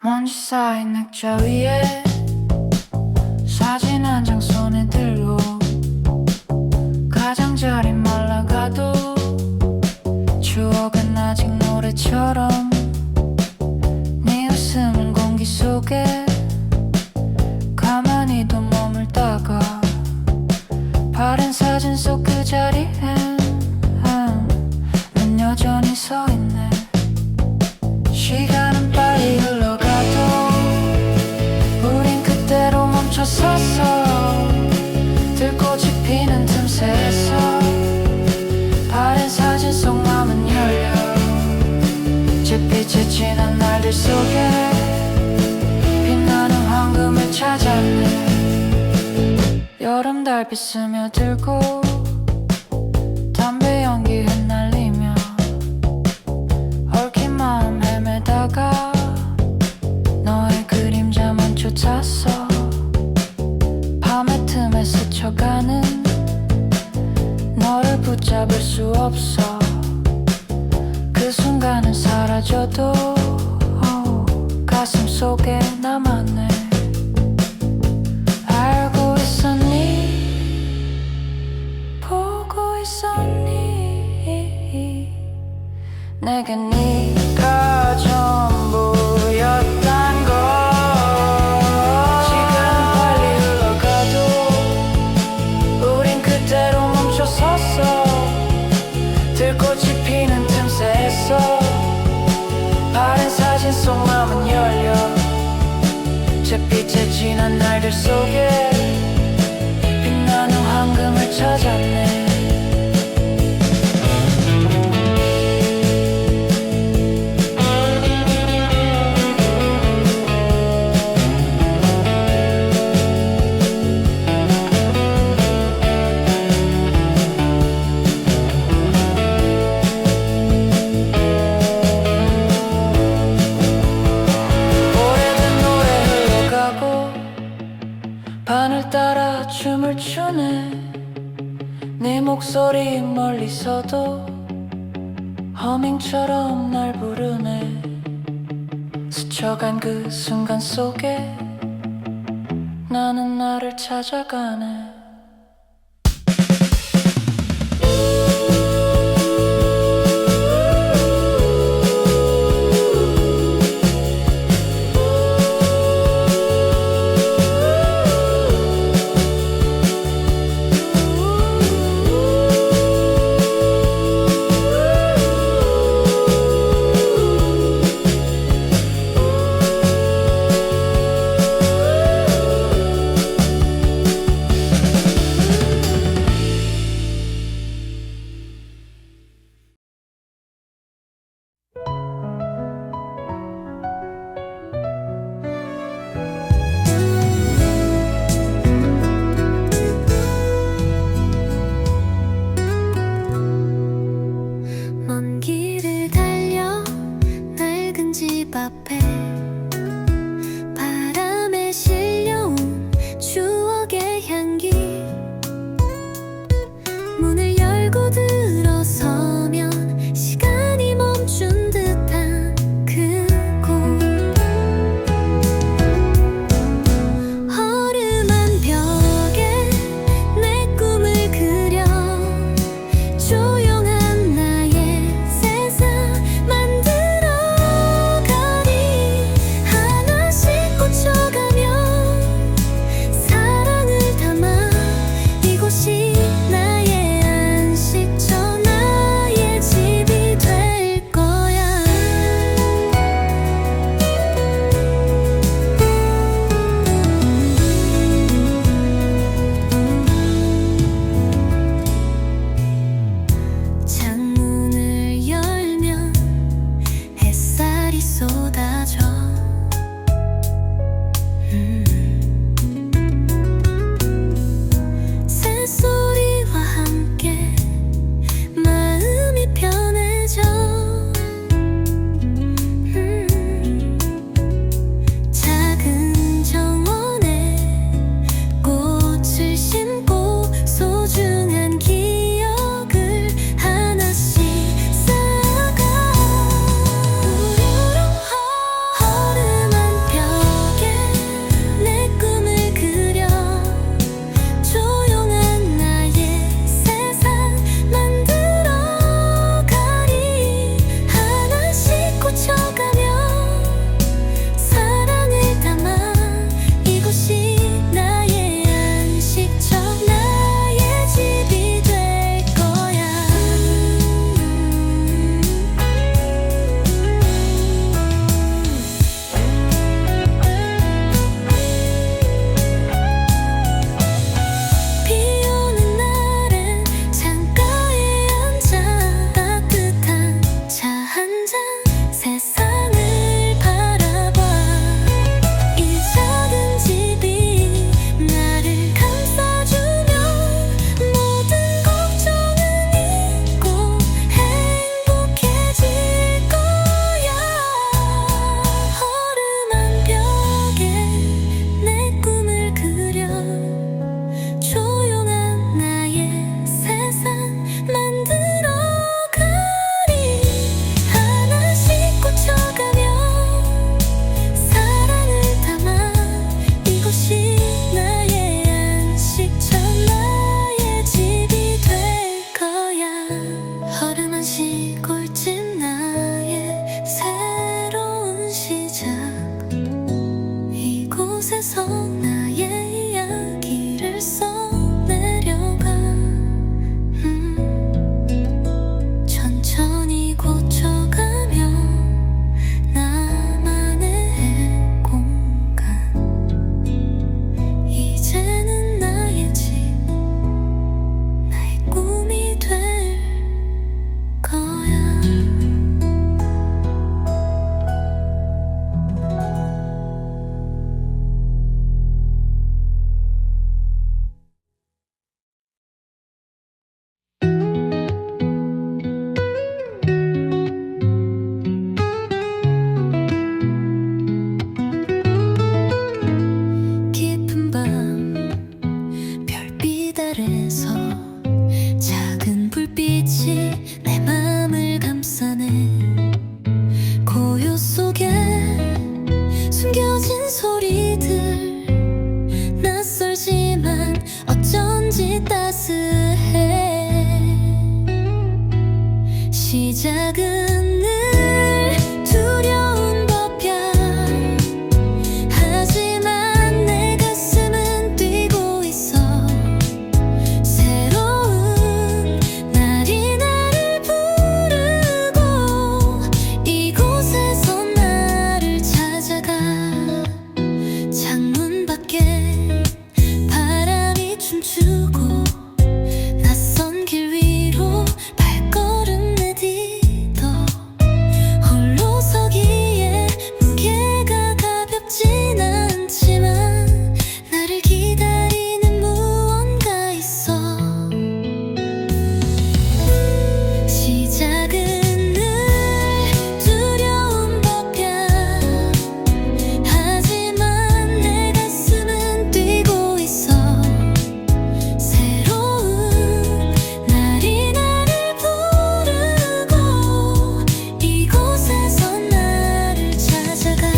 먼지 쌓인 낙자 위에 사진 한 장 손에 들고 가장자리 말라가도 추억은 아직 노래처럼 네 웃음은 공기 속에 가만히도 머물다가 바른 사진 속 그 자리엔 난 여전히 서 있네. 시간은 빨리 흘러가도 우린 그대로 멈춰섰어. 들꽃이 피는 틈새에서 바른 사진 속 맘은 열려. 잿빛에 진한 날들 속에 빛나는 황금을 찾았네. 여름 달빛 스며들고 담배 연기 흩날리며 얽힌 마음 헤매다가 너의 그림자만 쫓았어. 밤의 틈에 스쳐가는 너를 붙잡을 수 없어. 그 순간은 사라져도 가슴 속에 남았네. 알고 있었니? 보고 있었니? 내게 네가 전부였단 걸. 시간은 빨리 흘러가도 우린 그대로 멈춰섰어. 들꽃이 피는 틈새에서 바른 사진 속 맘은 열려. 잿빛에 진한 날들 속에 빛나는 황금을 찾았네. 바늘 따라 춤을 추네. 네 목소리 멀리서도 허밍처럼 날 부르네. 스쳐간 그 순간 속에 나는 나를 찾아가네. 먼 길을 달려 낡은 집 앞에 바람에 실려온 추억의 향기. 문을 열고 들어서면 시간이 멈춘 듯한 그곳. 허름한 벽에 내 꿈을 그려 조용한 나의 세상 만들어가리. 세상을 바라봐. 이 작은 집이 나를 감싸주면 모든 걱정은 잊고 행복해질 거야. 허름한 벽에 내 꿈을 그려 조용한 나의 세상 만들어가리. 하나씩 꽂혀가며 사랑을 담아 이곳이 나의 안식처, 나의 집이 될 거야. 허름한 시골집 나의 새로운 시작. 이곳에서 나의 이야기를 써내려가. 천천히 고쳐가며 나만의 공간. 이제는 나의 집, 나의 꿈이 될 거야. 깊은 밤 별빛 아래서 작은 불빛이 내 맘을 감싸네. 고요 속에 숨겨진 소리들, 낯설지만 어쩐지 따스해. 시작은 늘 두려운 법이야. 하지만 내 가슴은 뛰고 있어. 새로운 날이 나를 부르고 이곳에서 나를 찾아가. 창문 밖에 바람이 춤추고 낯선 길 위로 발걸음 내딛어. 홀로 서기에 무게가 가볍진 않지만 나를 기다리는 무언가 있어. 시작은 늘 두려운 법이야. 하지만 내 가슴은 뛰고 있어. 새로운 날이 나를 부르고 이곳에서 나를 찾아가.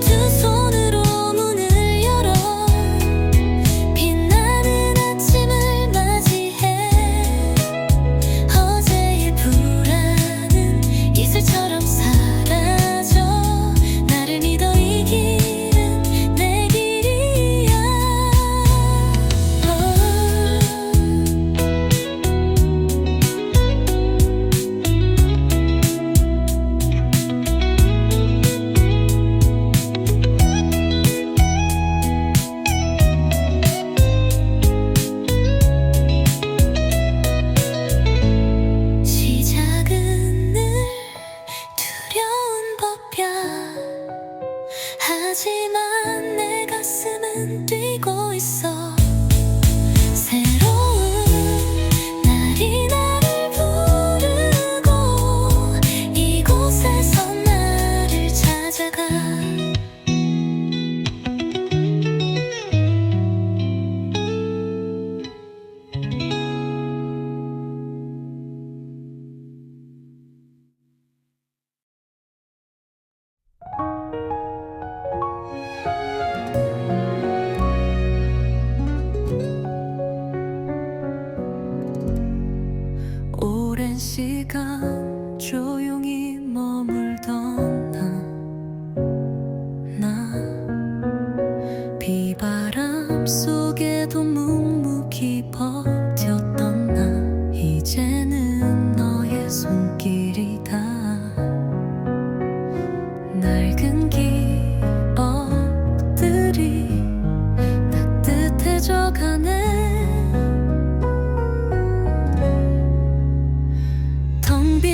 두 손으로 문을 열어 빛나는 아침을 맞이해. 어제의 불안은 이슬처럼 사라져. 나를 믿어, 이 길은 내 길이야. 시작은 늘 두려운 법이야. 하지만 내 가슴은 뛰고 있어. 새로운 날이 나를 부르고 이곳에서 나를 찾아가. 오랜 시간 조용히 머물던 나 비바람 속에도 묵묵히 버텼던 나. 이제는 너의 손길이 다 낡은 기억들이 따뜻해져 가네. 텅 빈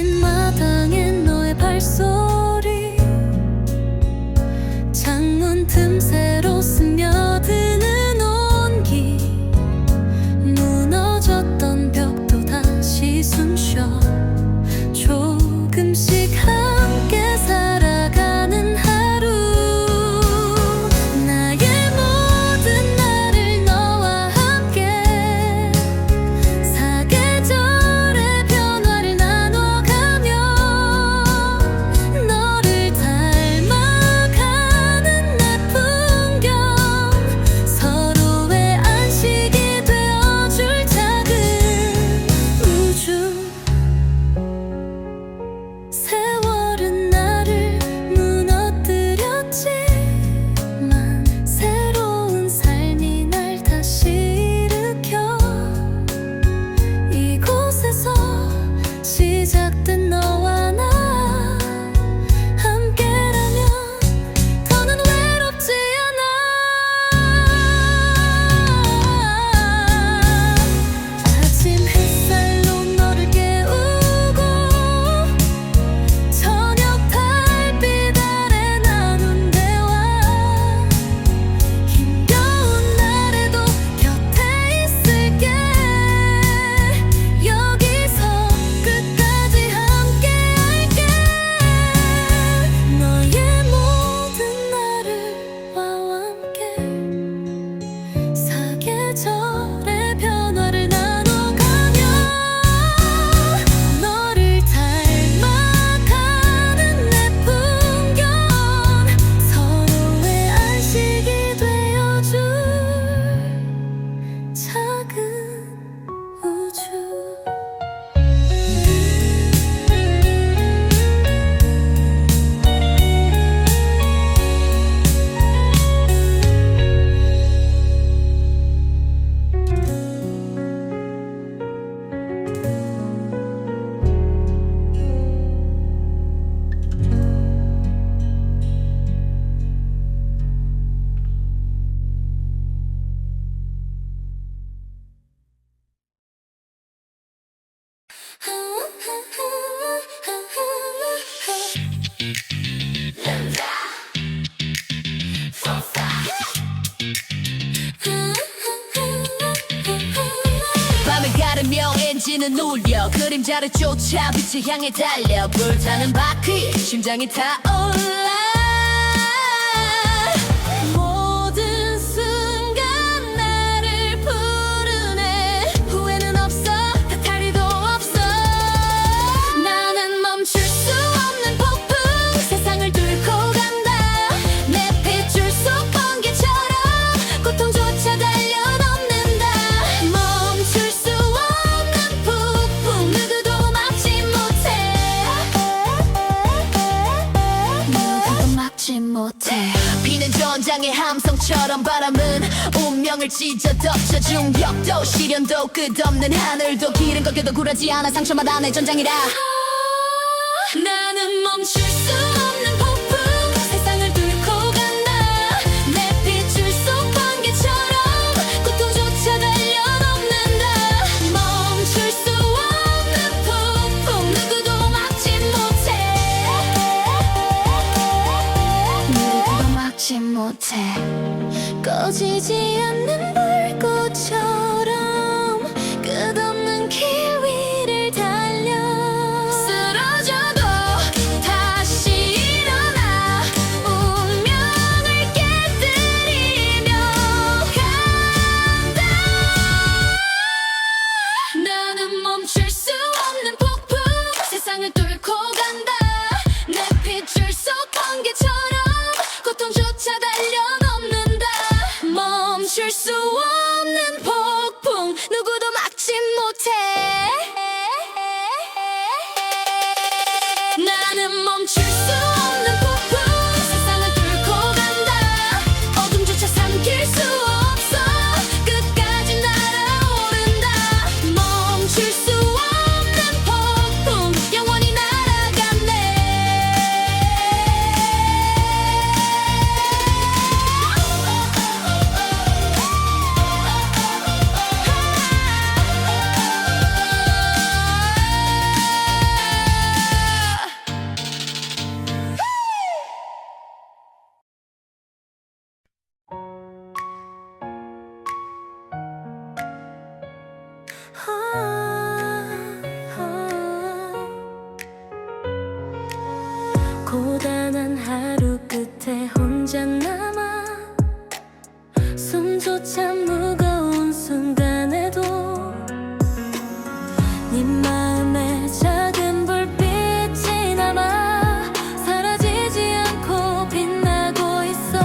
에너지는 울려 그림자를 쫓아 빛을 향해 달려 불타는 바퀴 심장이 타올라 모든 순간 나를 부르네 후회는 없어 탓할 일도 없어 나는 멈출 수 없는 폭풍 세상을 뚫고 간다 내 핏줄 속 번개처럼 고통조차 달려넘는다 멈출 수 없는 폭풍 누구도 막지 못해 누구도 막지 못해 비는 전장의 함성처럼 바람은 운명을 찢어 덮쳐 중력도 시련도 끝없는 하늘도 길은 꺾여도 굴하지 않아 상처마다 내 전장이라 나는 멈출 수 없는 폭풍 세상을 뚫고 간다 내 핏줄 속 번개처럼 고통조차 달려넘는다 멈출 수 없는 폭풍 누구도 막지 못해 누구도 막지 못해 꺼지지 않는 불꽃처럼 끝없는 길 위를 달려 쓰러져도 다시 일어나 운명을 깨뜨리며 간다 나는 멈출 수 없는 폭풍 세상을 뚫고 간다 내 핏줄 속 번개처럼 고통조차 달려넘는다 멈출 수 없는 폭풍 누구도 막지 못해 나는 멈출 수 없는 폭풍 세상을 뚫고 간다 어둠조차 삼킬 수 없어 끝까지 날아오른다 멈출 수 없는 폭풍 영원히 고단한 하루 끝에 혼자 남아 숨조차 무거운 순간에도 네 마음에 작은 불빛이 남아 사라지지 않고 빛나고 있어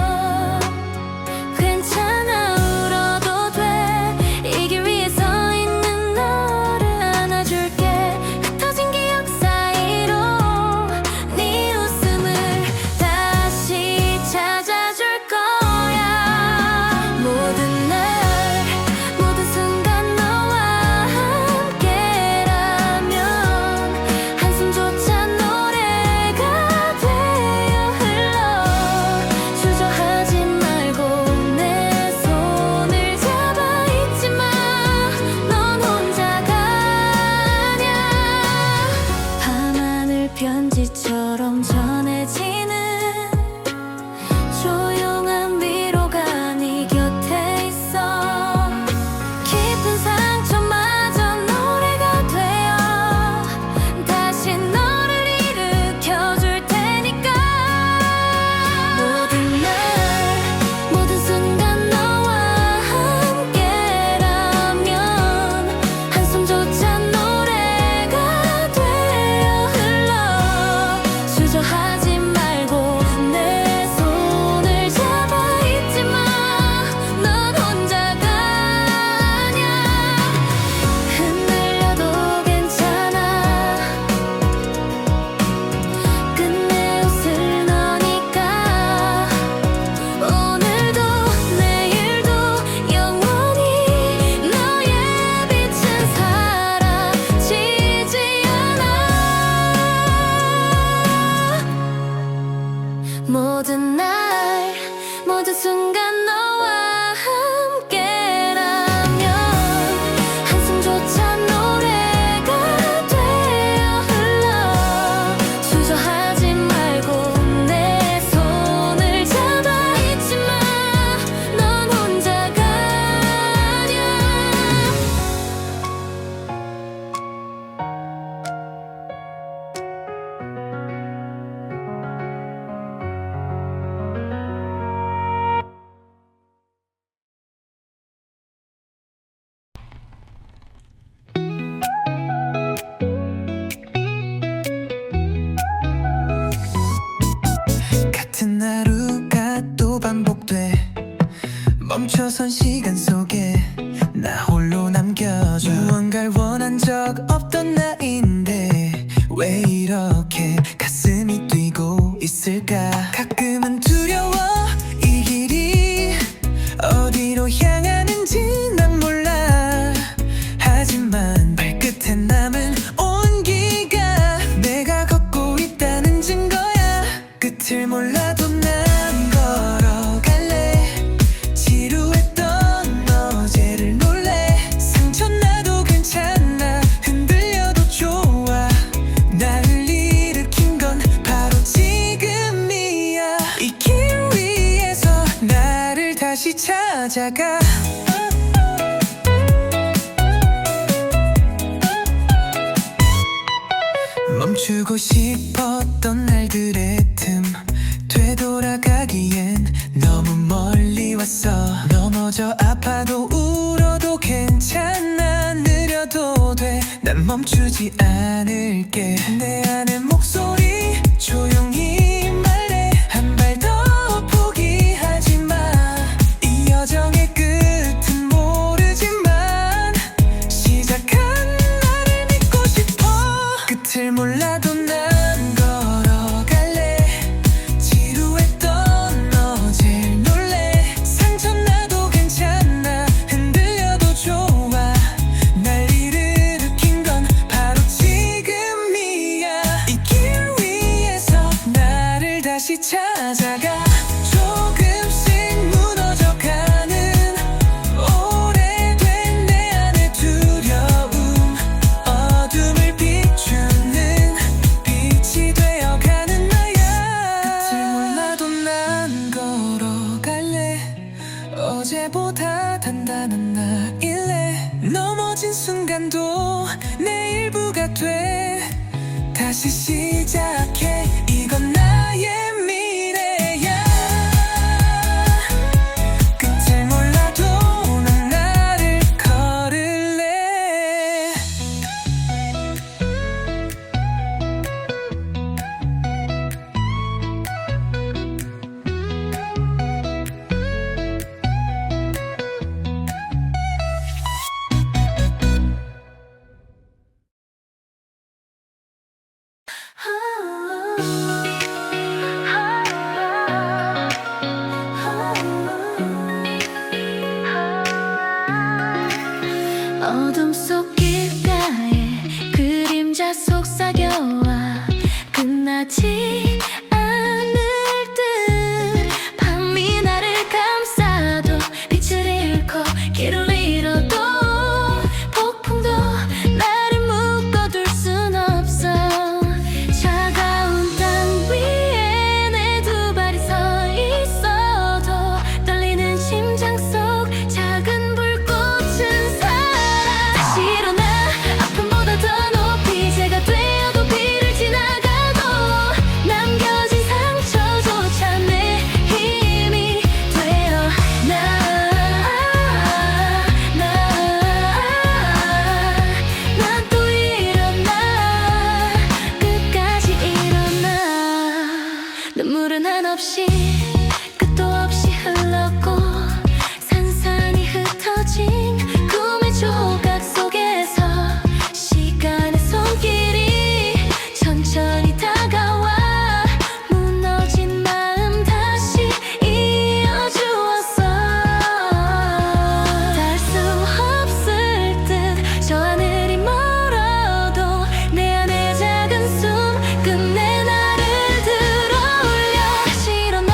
괜찮아 울어도 돼 이 길 위에 서 있는 너를 안아줄게 흩어진 기억 사이로 네 웃음을 다시 찾아줄 거야 모든 날 모든 순간 너와 함께라면 한숨조차 노래가 되어 흘러 주저하지 말고 내 손을 잡아 있지마 넌 혼자가 아냐 밤하늘 편지처럼 전해지는 조용한 위로가 네 곁에 있어 깊은 상처마저 노래가 되어 다시 너를 일으켜줄 테니까 모든 날 모든 순간 너와 함께라면 한숨조차 노래가 되어 흘러 주저하지 말고 내 손을 잡아 있지마 넌 혼자가 아냐 흔들려도 괜찮아 끝내 웃을 너니까 오늘도 내일도 영원히 너의 빛은 사라지지 않아 모든 날 모든 순간 너와 함께라면 한숨조차 노래가 되어 흘러 주저하지 말고 내 손을 잡아 있지마 넌 혼자가 아냐 멈춰선 시간 속에 나 홀로 남겨져 무언가를 원한 적 없던 나인데 왜 이렇게 가슴이 뛰고 있을까. 가끔은 두려워 이 길이 어디로 향하는지 난 몰라. 하지만 발끝에 남은 온기가 내가 걷고 있다는 증거야. 끝을 몰라도 난 걸어갈래. 지루했던 어제를 놀래. 상처나도 괜찮아. 흔들려도 좋아. 나를 일으킨 건 바로 지금이야. 이 길 위에서 나를 다시 찾아가. 멈추고 싶었던 날들의 틈 되돌아가기엔 너무 멀리 왔어. 넘어져 아파도 울어도 괜찮아. 느려도 돼. 난 멈추지 않을게. 내 안의 목소리 조용히 말해. 한 발 더 포기하지 마. 이 여정의 끝은 모르지만 시작한 나를 믿고 싶어. 끝을 몰라도 난 걸어갈래. 지루했던 어제를 놀래. 상처나도 괜찮아. 흔들려도 좋아. 날 일으킨 건 바로 지금이야. 이 길 위에서 나를 다시 찾아가. 조금씩 무너져가는 오래된 내 안의 두려움. 어둠을 비추는 빛이 되어가는 나야. 끝을 몰라도 난 걸어갈래. 어제보다 단단한 나일래. 넘어진 순간도 내 일부가 돼. 다시 시작해. 이건 나의 미래야. 끝을 몰라도 난 나를 걸을래. 어둠 속 길가에 그림자 속삭여와 끝나지 않을 듯. 밤이 나를 감싸도 빛을 잃고 길을 잃어도 폭풍도 나를 묶어둘 순 없어. 차가운 땅 위에 내 두 발이 서 있어도 떨리는 심장 속 작은 불꽃은 살아. 다시 일어나. 아픔보다 더 높이 새가 되어도 비를 지나가도 남겨진 상처조차 내 힘이 되어. 난 또 일어나. 끝까지 일어나. 눈물은 한없이 끝도 없이 흘렀고 산산이 흩어진 꿈의 조각 속에서 시간의 손길이 천천히 다가와 무너진 마음 다시 이어주었어. 닿을 수 없을 듯 저 하늘이 멀어도 내 안의 작은 숨 끝내 나를 들어올려. 다시 일어나.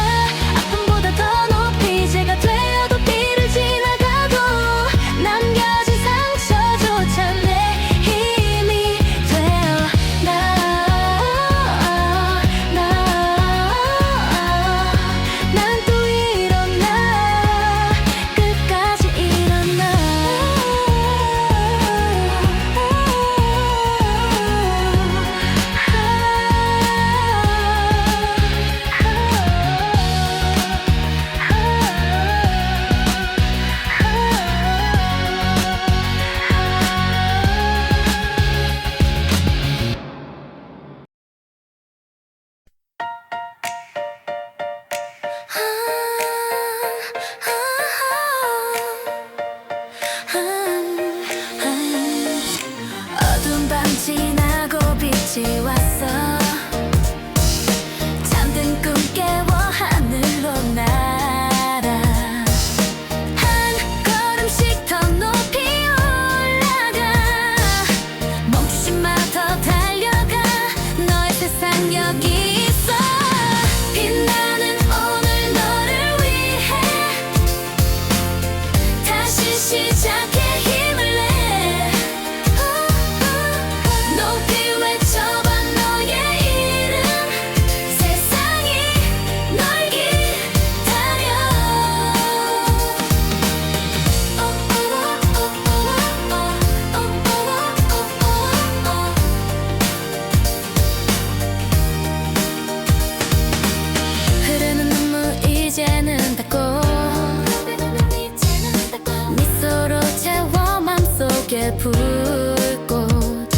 불꽃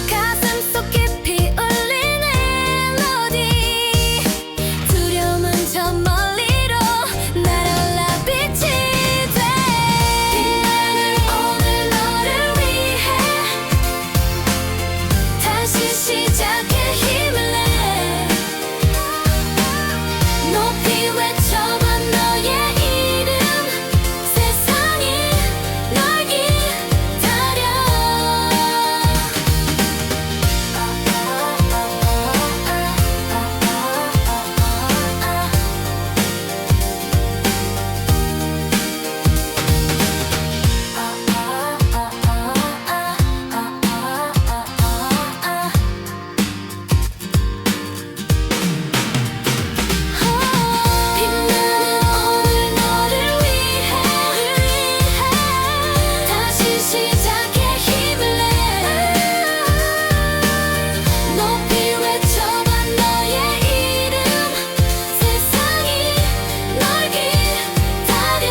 가슴 속 깊이 울리는 멜로디 두려움은 저 멀리로 날아올라 빛이 돼 빛나는 오늘 너를 위해 다시 시작해 힘을 내 높이 외쳐봐 너의 이름 세상이 널 기다려 빛나는 오늘 너를 위해 다시 시작해 힘을 내 높이 외쳐봐 너의 이름 세상이 널 기다려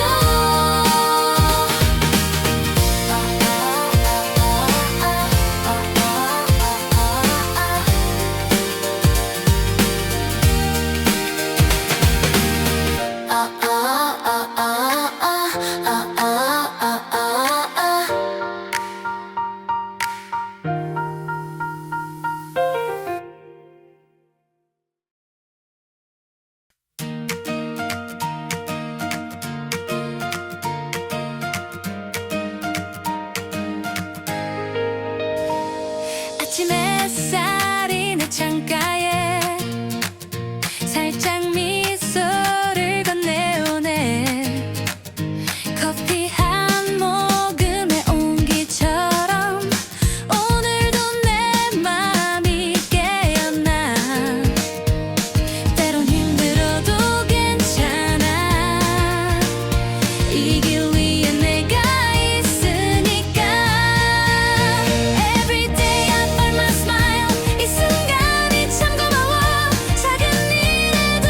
아침 햇살이 내 창가에 살짝 미소를 건네오네 커피 한 모금의 온기처럼 오늘도 내 맘이 깨어나 때론 힘들어도 괜찮아 이 길 위에 내가 있으니까 Every day I find my smile 이 순간이 참 고마워 작은 일에도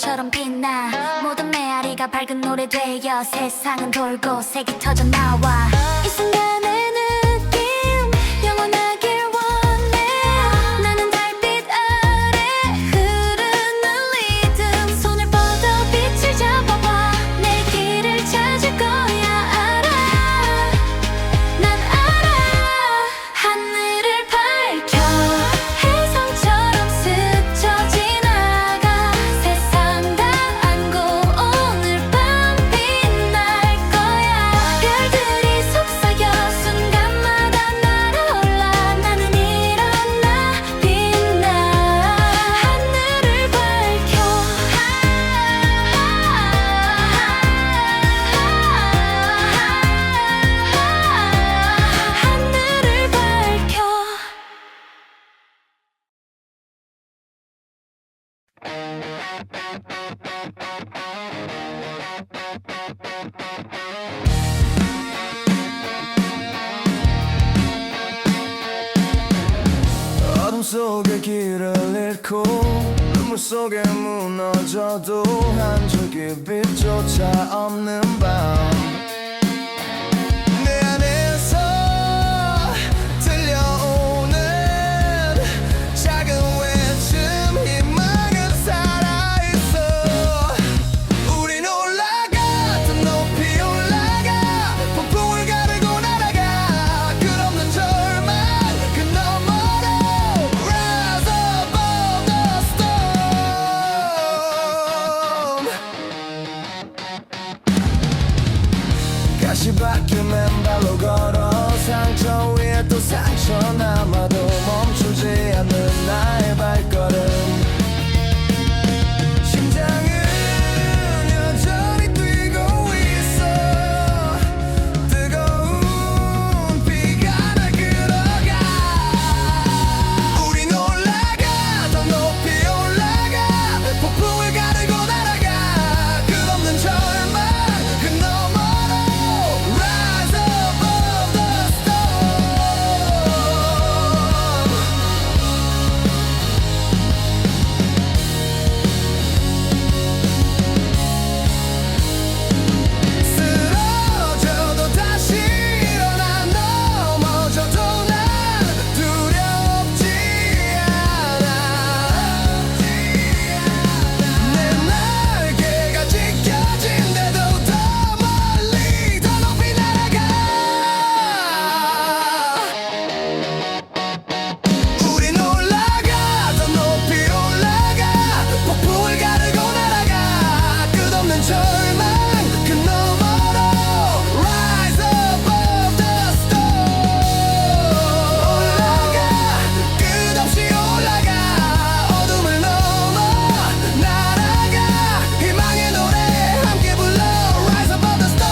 별처럼 빛나 모든 메아리가 밝은 노래 되어 세상은 돌고 색이 터져 나와 이 순간의 느낌 영원하길 원해 나는 달빛 아래 흐르는 리듬 손을 뻗어 빛을 잡아봐 내 길을 찾을 거야 알아 난 알아 하늘을 밝혀 혜성처럼 스쳐 지나가 세상 다 안고 오늘 밤 빛날 거야 별들이 속삭여 순간마다 날아올라 나는 일어나 빛나 하늘을 밝혀 하늘을 밝혀 어둠 속에 길을 잃고 눈물 속에 무너져도 한 줄기 빛조차 없는 밤 내 안에서 들려오는 작은 외침 희망은 살아있어 우린 올라가 더 높이 올라가 폭풍을 가르고 날아가 끝없는 절망 그 너머로 Rise above the storm 가시밭길 맨발로 걸어 상처 위에 또 상처 남아도 멈추지 않는 나의 발걸음 심장은 여전히 뛰고 있어 뜨거운 비가 날 끌어가 우린 올라가 더 높이 올라가 폭풍을 가르고 날아가 끝없는 절망 그 너머로 Rise above the storm 쓰러져도 다시 일어나 넘어져도 난 두렵지 않아 내 날개가 찢겨진데도 더 멀리 더 높이 날아가 우린 올라가 더 높이 올라가 폭풍을 가르고 날아가 끝없는 절망 그 너머로 Rise above the storm 올라가 끝없이 올라가 어둠을 넘어 날아가 희망의 노래 함께 불러 Rise above the storm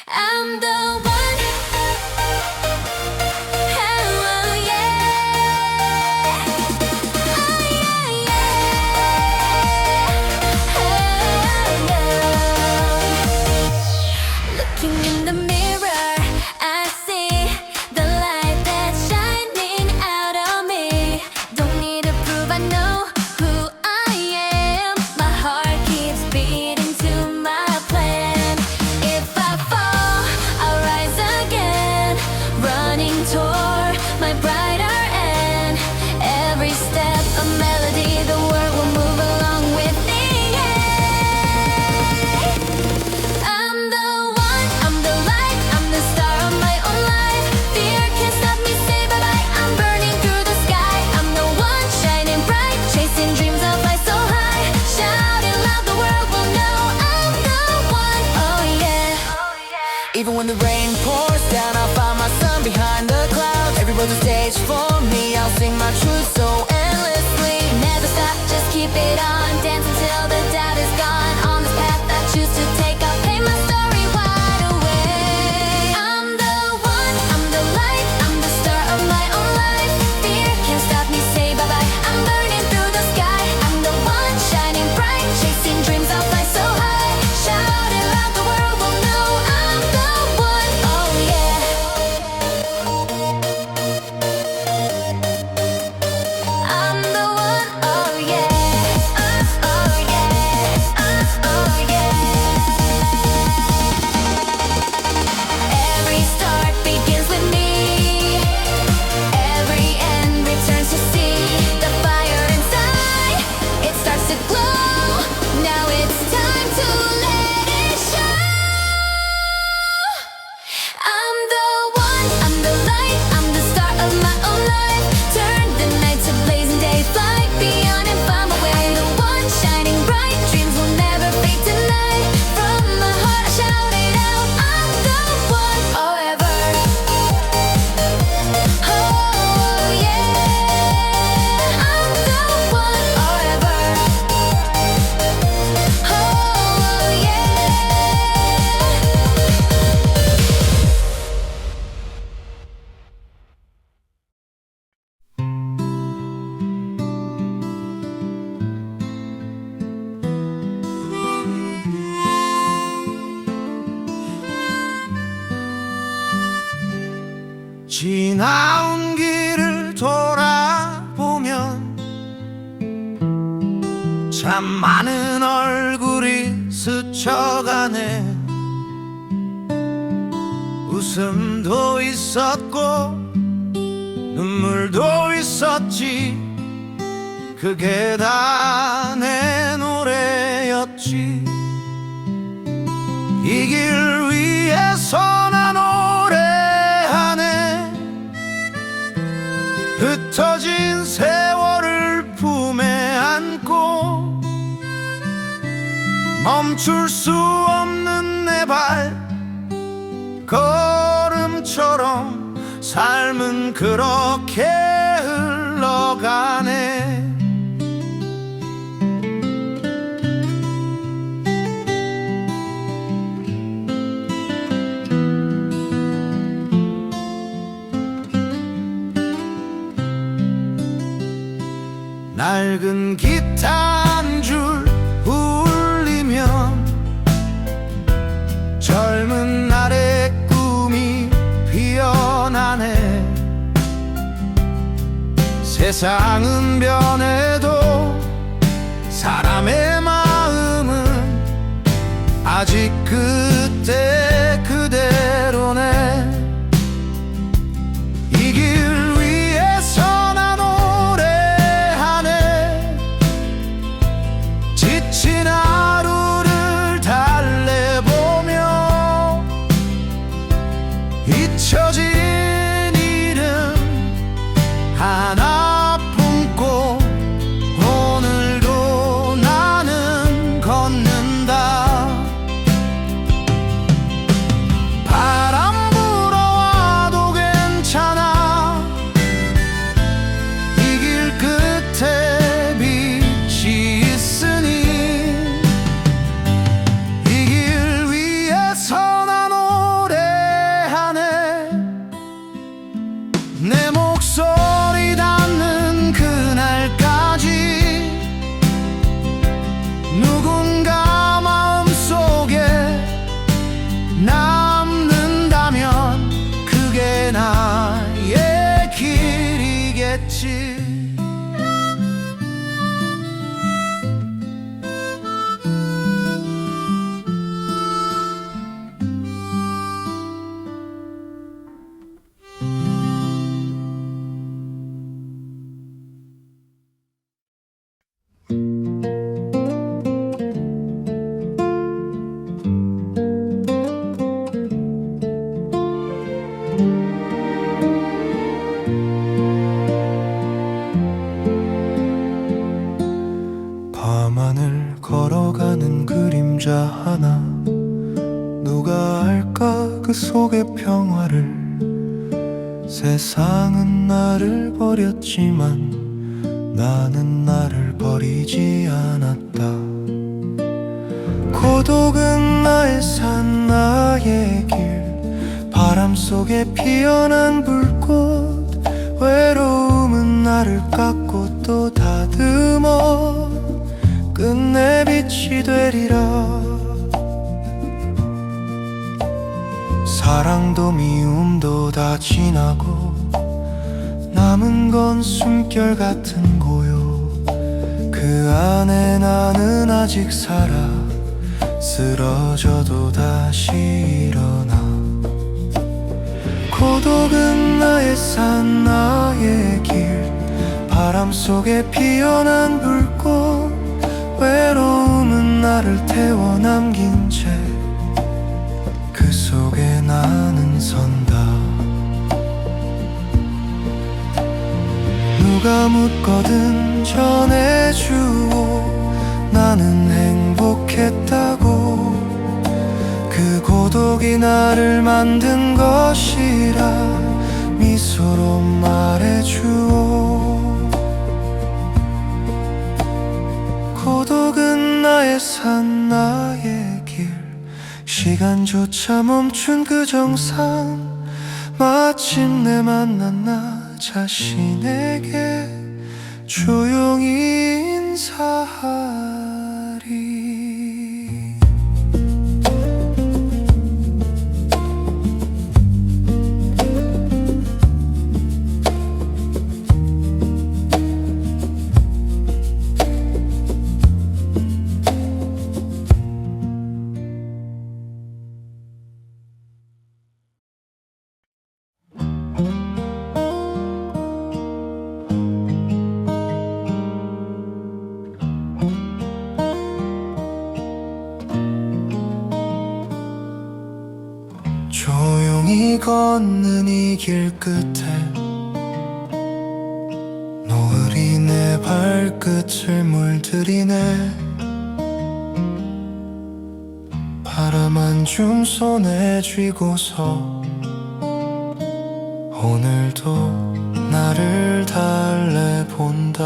I'm the one oh yeah oh yeah looking in the mirror I see the light that's shining out of me don't need to prove I know who I am my heart keeps beating to my plan if I fall I'll rise again running toward my brighter end every step a melody the world will move along with me I'm the one I'm the light I'm the star of my own life fear can't stop me say bye bye I'm burning through the sky I'm the one shining bright chasing dreams that fly so high shouting loud the world will know I'm the one oh yeah Even when the rain pours down, I'll find my sun behind the clouds. Every road's a stage for me. I'll sing my truth so endlessly. never stop just keep it on dance until the doubt is gone on this path I choose to take I'll paint my story wide awake I'm the one I'm the light I'm the star of my own life fear can't stop me say bye bye I'm burning 참 많은 얼굴이 스쳐가네. 웃음도 있었고 눈물도 있었지. 그게 다 내 노래였지. 이 길 위에서 난 노래하네. 흩어진 세월을 품에 안고 멈출 수 없는 내 발걸음처럼 삶은 그렇게 흘러가네. 낡은 기타 한 줄 울리면 젊은 날의 꿈이 피어나네. 세상은 변해도 사람의 마음은 아직 그때 그대로네. 이 길 위에서 난 노래하네. 지친 하루를 달래보며 잊혀진 이름 하나 품고 오늘도 나는 걷는다. 바람 불어와도 괜찮아. 이 길 끝에 빛이 있으니. 이 길 위에서 난 노래하네. 내 목소리 닿는 그날까지 누군가 마음속에 남는다면 그게 나의 길이겠지. 밤하늘 걸어가는 그림자 하나. 누가 알까 그 속의 평화를. 세상은 나를 버렸지만 나는 나를 버리지 않았다. 고독은 나의 산 나의 길. 바람 속에 피어난 불꽃. 외로움은 나를 깎고 또 다듬어 끝내 빛이 되리라. 사랑도 미움도 다 지나고 남은 건 숨결 같은 고요. 그 안에 나는 아직 살아. 쓰러져도 다시 일어나. 고독은 나의 산 나의 길. 바람 속에 피어난 불꽃. 외로움은 나를 태워 남긴 채 그 속에 나는 선다. 누가 묻거든 전해주오. 나는 행복했다고. 그 고독이 나를 만든 것이라 미소로 말해주오. 고독은 나의 산 나의 길. 시간조차 멈춘 그 정상. 마침내 만난 나 자신에게 조용히 인사하리. 걷는 이 길 끝에 노을이 내 발끝을 물들이네. 바람 한 줌 손에 쥐고서 오늘도 나를 달래본다.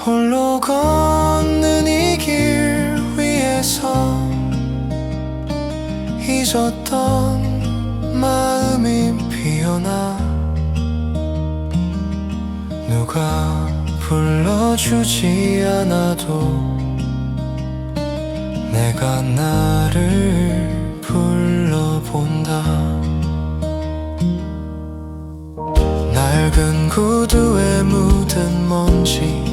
홀로 걷는 이 길 위에서 잊었던 마음이 피어나. 누가 불러주지 않아도 내가 나를 불러본다. 낡은 구두에 묻은 먼지,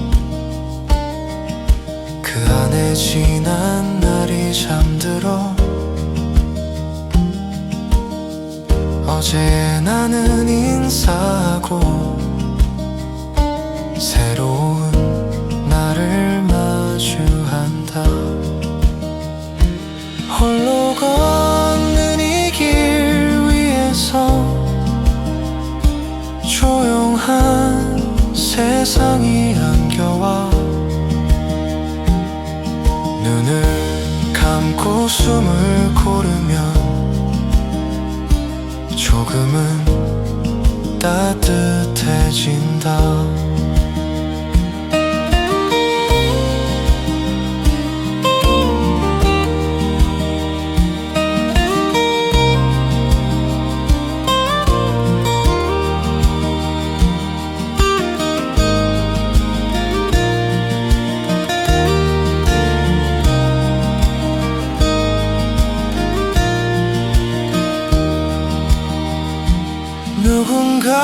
그 안에 지난 날이 잠들어. 어제 나는 인사하고 새로운 나를 마주한다. 홀로 걷는 이 길 위에서 조용한 세상이 안겨와. 눈을 감고 숨을 고르면 조금은 따뜻해진다.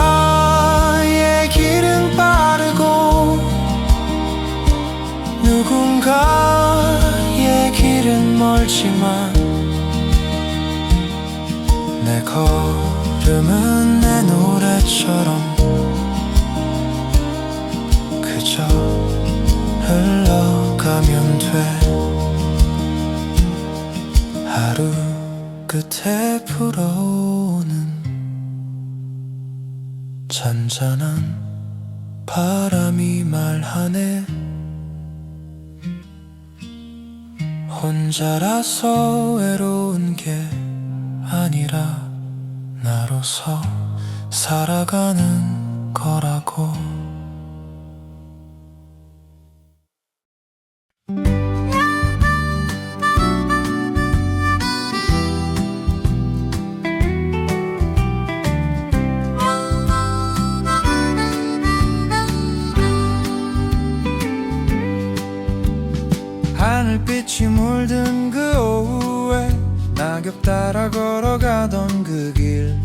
누군가의 길은 빠르고 누군가의 길은 멀지만 내 걸음은 내 노래처럼 그저 흘러가면 돼. 하루 끝에 불어오는 잔잔한 바람이 말하네. 혼자라서 외로운 게 아니라 나로서 살아가는 거라고. 하늘빛이 물든 그 오후에 낙엽 따라 걸어가던 그 길,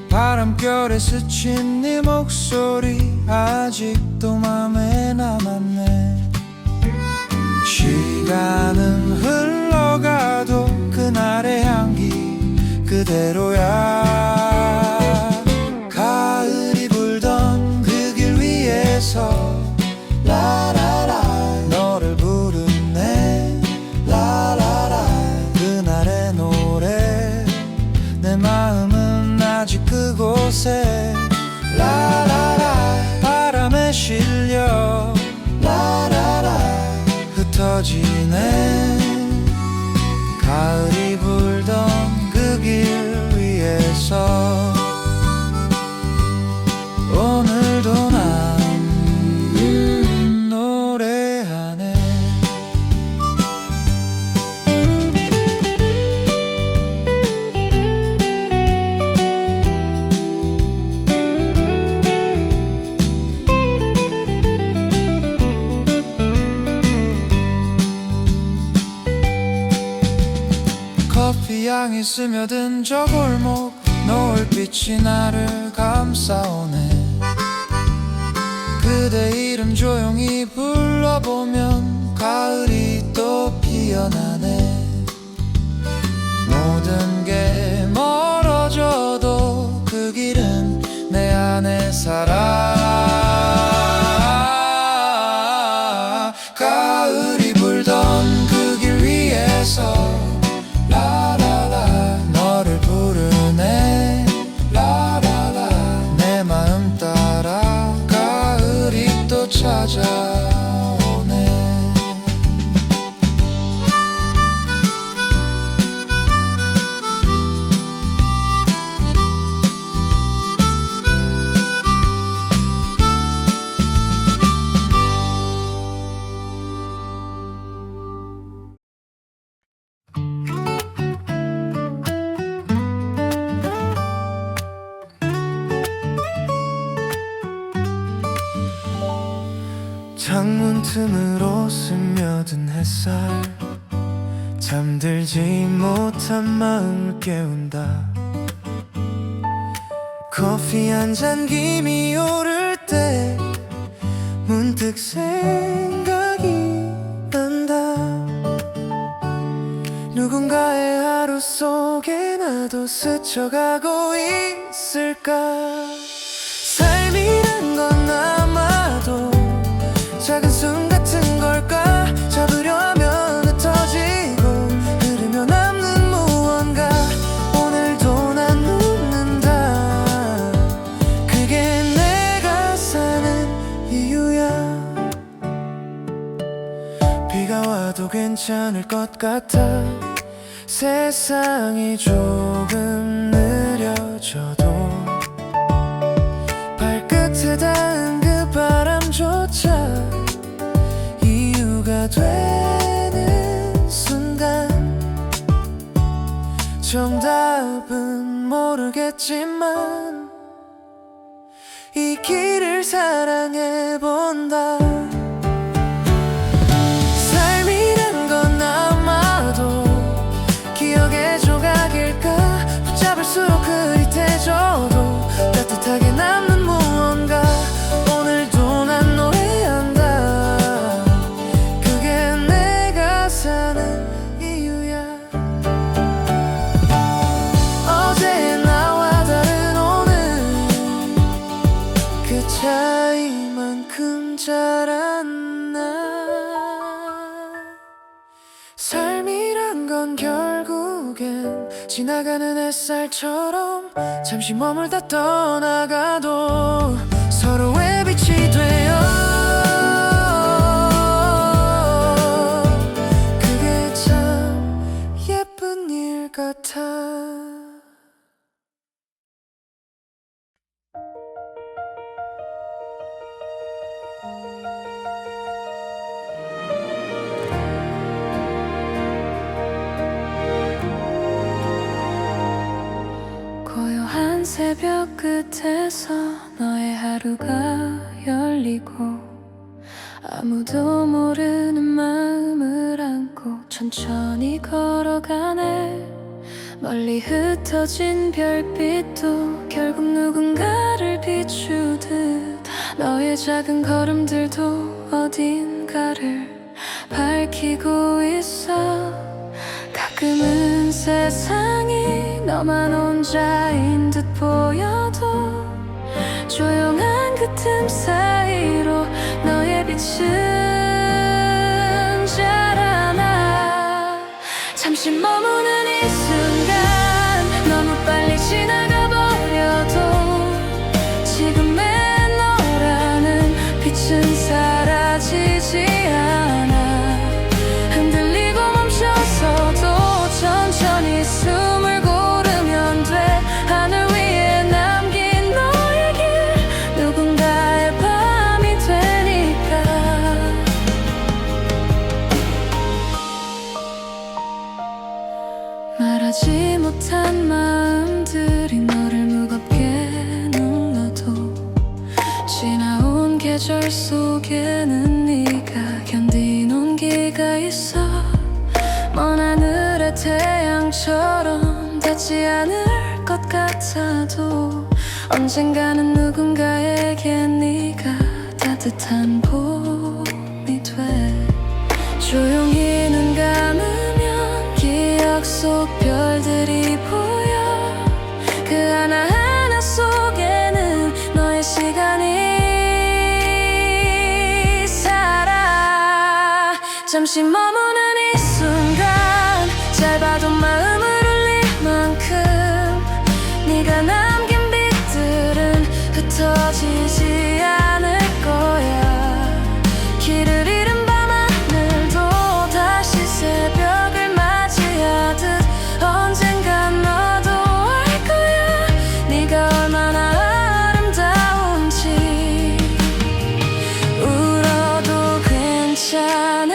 바람결에 스친 네 목소리 아직도 맘에 남았네. 시간은 흘러가도 그날의 향기 그대로야. 가을이 불던 그 길 위에서 라라라 너를 부르네. 라라라 그날의 노래 내 마음은 아직 그곳에. 라라라 바람에 실려 라라라 흩어지네. 가을이 불던 그 길 위에서 오늘도 난 노래하네. 커피향이 스며든 저 골목, 노을빛이 나를 감싸오네. 그대 이름 조용히 불러보면 가을이 또 피어나네. 모든 게 멀어져도 그 길은 내 안에 살아. 가을이 불던 그 길 위에서 라라라 너 창문 틈으로 스며든 햇살 잠들지 못한 마음을 깨운다. 커피 한 잔 김이 오를 때 문득 생각이 난다. 누군가의 하루 속에 나도 스쳐가고 있을까. 삶이란 건 아마도 작은 숨 같은 걸까. 잡으려 하면 흩어지고 흐르며 남는 무언가. 오늘도 난 웃는다. 그게 내가 사는 이유야. 비가 와도 괜찮을 것 같아. 세상이 조금 느려져도 발끝에 닿은 그 바람조차 이유가 되는 순간. 정답은 모르겠지만 이 길을 사랑해본다. 삶이란 건 아마도 기억의 조각일까. 붙잡을수록 흐릿해져도 따뜻하게 남는 무언가. 오늘도 난 노래한다. 그게 내가 사는 이유야. 어제의 나와 다른 오늘 그 차이만큼 잘 안나. 삶이란 건 결국엔 지나가는 햇살처럼 잠시 머물다 떠나가도 서로의 빛이 되어. 그게 참 예쁜 일 같아. 고요한 새벽 끝에서 너의 하루가 열리고 아무도 모르는 마음을 안고 천천히 걸어가네. 멀리 흩어진 별빛도 결국 누군가를 비추듯 너의 작은 걸음들도 어딘가를 밝히고 있어. 가끔은 세상이 너만 혼자인 듯 보여도 조용한 그 틈 사이로 너의 빛은 자라나. 잠시 머무는 이 순간 너무 빨리 지나가 버려도 지금의 너라는 빛은 사라지지 않아. 흔들리고 멈춰서도 천천히 숨을 고르면 돼. 하늘 위에 남긴 너의 길 누군가의 밤이 되니까. 말하지 못한 마음들이 너를 무겁게 눌러도 지나온 계절 속에는 네가 견딘 온기가 있어. 먼 하늘의 태양처럼 닿지 않을 것 같아도 언젠가는 누군가에게 네가 따뜻한 봄이 돼. 조용히 눈 감으면 기억 속 별들이 보여. 그 하나하나 속에는 너의 시간이 살아. 잠시 머무는 이 순간 짧아도 마음을 울릴 만큼 네가 남긴 빛들은 흩어지지 않을 거야. 길을 잃은 밤하늘도 다시 새벽을 맞이하듯 언젠간 너도 알 거야. 네가 얼마나 아름다운지. 울어도 괜찮아.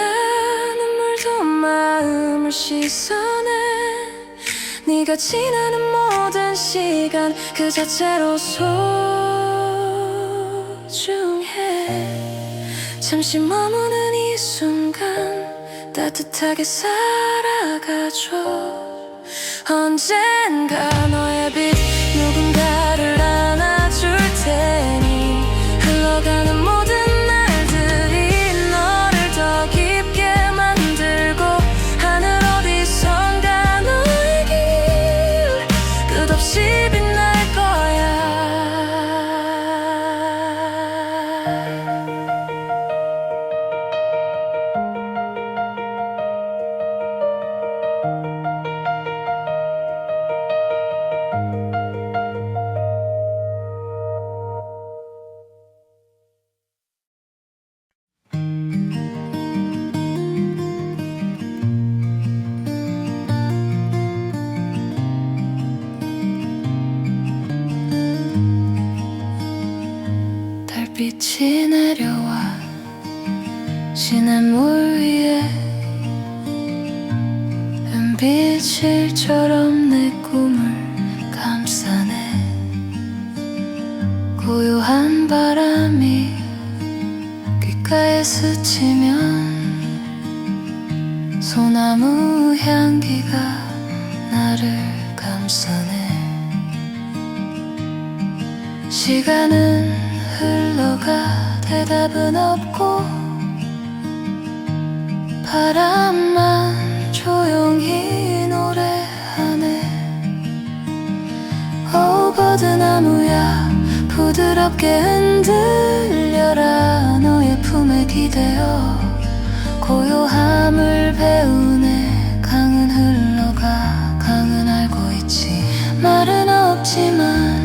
눈물도 마음을 씻어내. 네가 지나는 모든 시간 그 자체로 소중해. 잠시 머무는 이 순간 따뜻하게 살아가줘. 언젠가 너의 빛 누군가를 안아줄 테니 흘러가는 모든 날들이 너를 더 깊게 만들고 하늘 어디선가 너의 길 끝없이 빛날 거야. 달빛이 내려와 시냇물 위에 은빛일처럼 내 꿈을 감싸네. 고요한 바람이 귓가에 스치면 소나무 향기가 나를 감싸네. 시간은 흘러가 대답은 없고 바람만 조용히 노래하네. 버드나무야 부드럽게 흔들려라. 너의 품에 기대어 고요함을 배우네. 강은 흘러가 강은 알고 있지. 말은 없지만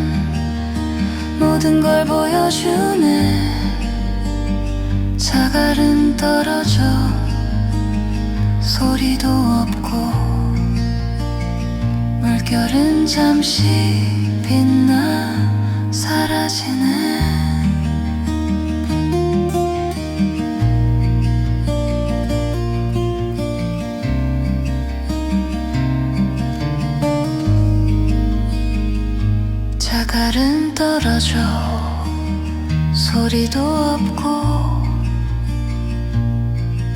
모든 걸 보여주네. 자갈은 떨어져 소리도 없고 물결은 잠시 빛나 사라지네. 자갈은 떨어져 소리도 없고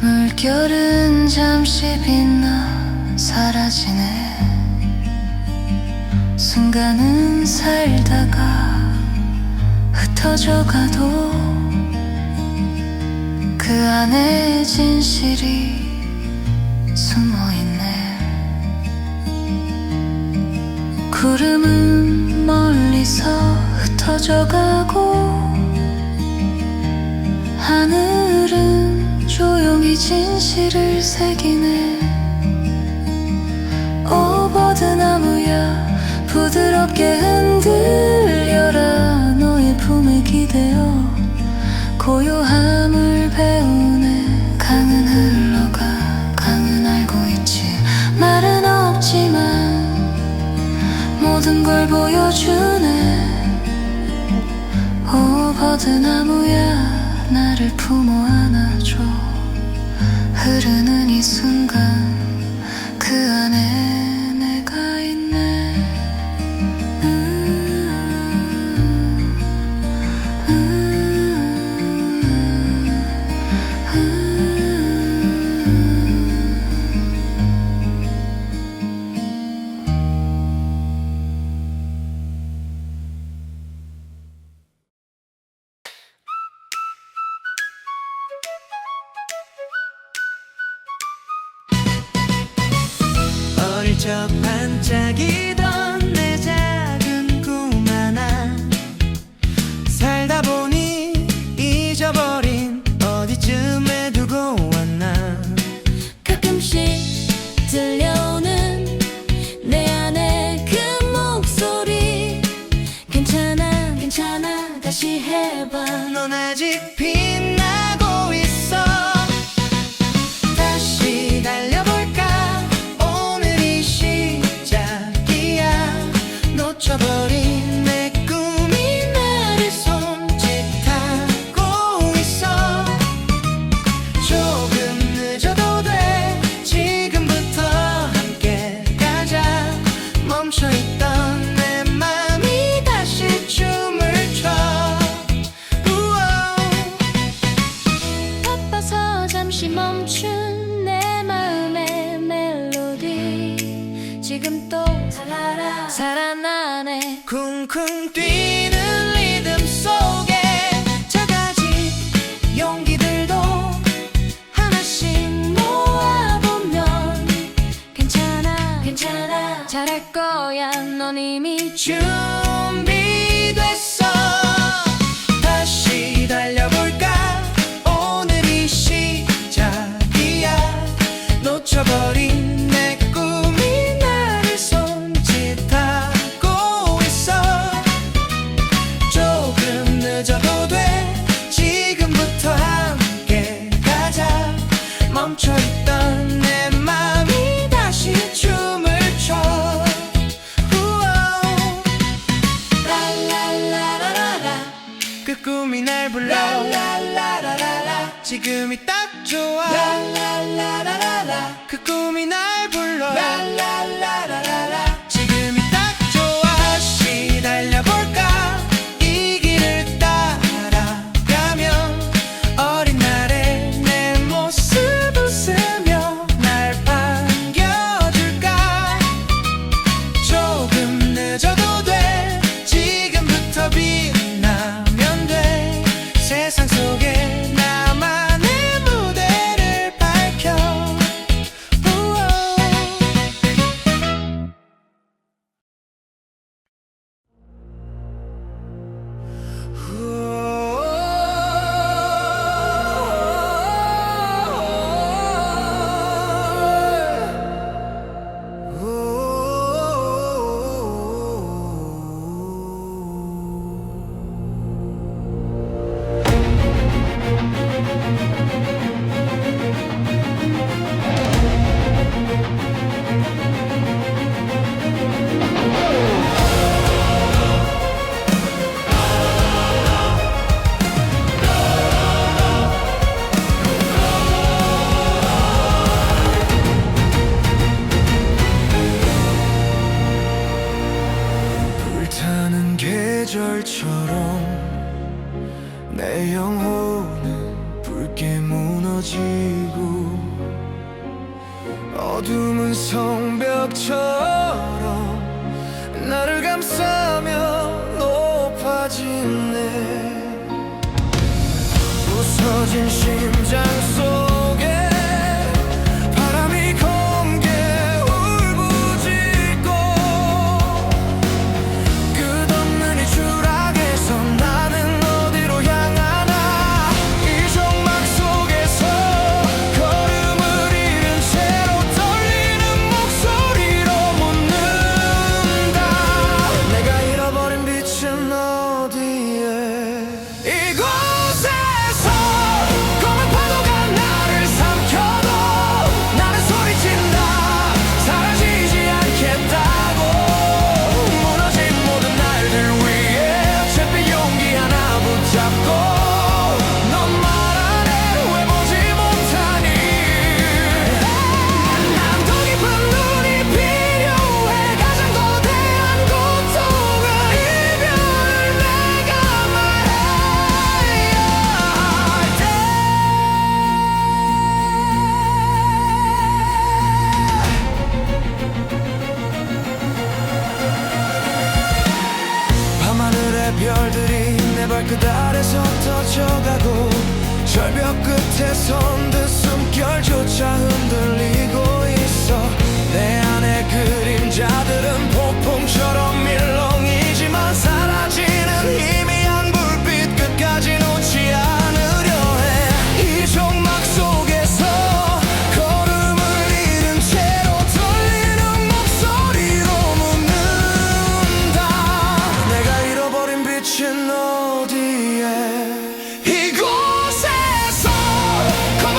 물결은 잠시 빛나 사라지네. 순간은 살다가 흩어져 가도 그 안에 진실이 숨어있네. 구름은 멀리서 흩어져 가고 하늘은 조용히 진실을 새기네. 버드나무야 부드럽게 흔들려라. 너의 품에 기대어 고요함을 배우네. 강은 흘러가 강은 알고 있지. 말은 없지만 모든 걸 보여주네. 버드나무야 나를 품어 안아줘. 흐르는 이 순간 그 안에 내가 있네. 어릴 적 반짝이던 내 작은 꿈 하나 살다 보니 잊어버린 어디쯤에 두고 왔나. 가끔씩 들려오는 내 안의 그 목소리. 괜찮아 괜찮아 다시 해봐. 넌 아직 빛나고 있어. 다시 달려볼까. 오늘이 시작이야. 잠시 멈춘 내 마음의 멜로디 지금 또 살아나네. 쿵쿵 뛰는 리듬 속에 작아진 용기들도 하나씩 모아보면 괜찮아 잘할 거야. 넌 이미 준비됐어. 다시 달려볼까. 오늘이 시작이야. 놓쳐버린 내 꿈이 나를 손짓하고 있어. 조금 늦어도 돼. 지금부터 함께 가자. 멈춰있던 내 맘이 다시 춤을 춰. 그 꿈이 날 불러. 지금이 딱 좋아. 그 꿈이 날 불러. 지금이 딱 좋아. 다시 달려볼까. 이 길을 따라가면 어린 날의 내 모습 웃으며 날 반겨줄까. 조금 늦어도 돼. 지금부터 빛나면 돼. 세상 속에 나만의 무대를 밝혀. 불타는 계절처럼 내 영혼은 붉게 무너지고 어둠은 성벽처럼 나를 감싸며 높아지네. 부서진 심장 속에 바람이 검게 울부짖고 끝없는 이 추락에서 나는 어디로 향하나. 이 정막 속에서 걸음을 잃은 채로 떨리는 목소리로 묻는다. 내가 잃어버린 빛은 어디에. 이곳에서 검은 파도가 나를 삼켜도 나는 소리친다. 사라지지 않겠다고. 무너진 모든 날들 위해 잿빛 용기 하나 붙잡고. 넌 말 안 해. 왜 보지 못하니. 난 더 깊은 눈이 필요해. 가장 거대한 고통은 이별을 내가 말해야 할 때. 밤하늘의 별들이 내 발끝 아래서 터져가고 절벽 끝에선 듯 숨결조차 흔들리고 있어. 내 안의 그림자들은 폭풍처럼 밀렁이지만 사라지는 희미한 불빛 끝까지 놓지 않으려 해. 이 정막 속에서 걸음을 잃은 채로 떨리는 목소리로 묻는다. 내가 잃어버린 빛은 어디에. 이곳에서 검은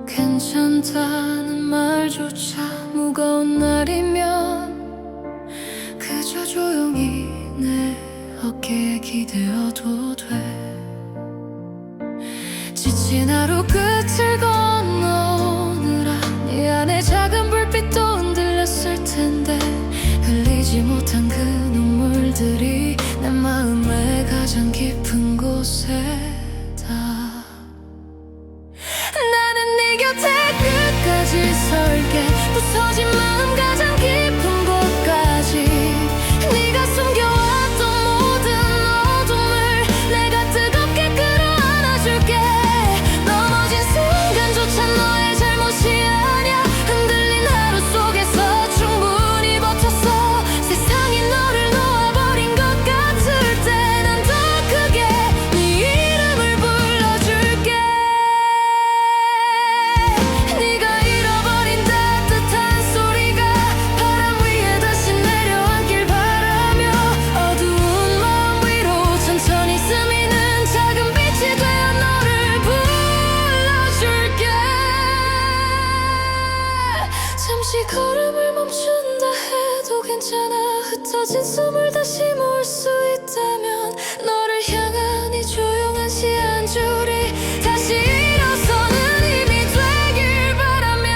괜찮다는 말조차 무거운 날이면 그저 조용히 내 어깨에 기대어도 돼. 지친 하루 끝을 건너오느라 네 안에 작은 불빛도 흔들렸을 텐데 흘리지 못한 그 눈물들이 내 마음의 가장 깊은 곳에다. 나는 네 곁에 끝까지 설게. 부서진 마음 가장 깊은 곳까지. 네가 숨겨왔던 모든 어둠을 내가 뜨겁게 끌어안아줄게. 넘어진 순간조차 너의 잘못이 아니야. 흔들린 하루 속에서 충분히 버텼어. 세상이 너를 놓아버린 것 같을 때 난 더 크게 네 이름을 불러줄게. 네가 잃어버린 따뜻한 소리가 바람 위에 다시 내려앉길 바라며 어두운 마음 위로 천천히 스미는 작은 빛이 되어 너를 불러줄게. 잠시 걸음을 멈춘다 해도 괜찮아. 흩어진 숨을 다시 모을 수 있다면 너를 향한 이 조용한 시 한 줄이 다시 일어서는 힘이 되길 바라며.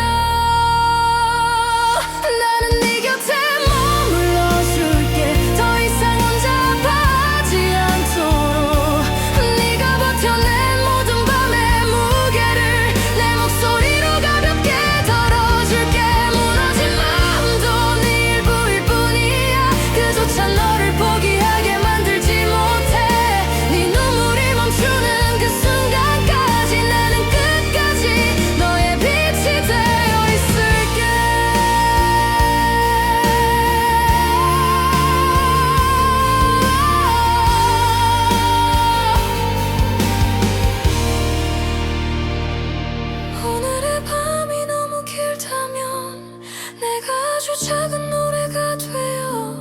나는 네 곁에 머물러줄게. 더 이상 혼자 아파하지 않도록. 네가 버텨낸 모든 밤의 무게를 내 목소리로 가볍게 덜어줄게. 무너진 마음도 네 일부일 뿐이야. 그조차 너를 포기하게 만들지 못해. 네 눈물이 멈추는 그 순간까지 나는 끝까지 너의 빛이 되어 있을게. 오늘의 밤이 너무 길다면 내가 아주 작은 노래가 되어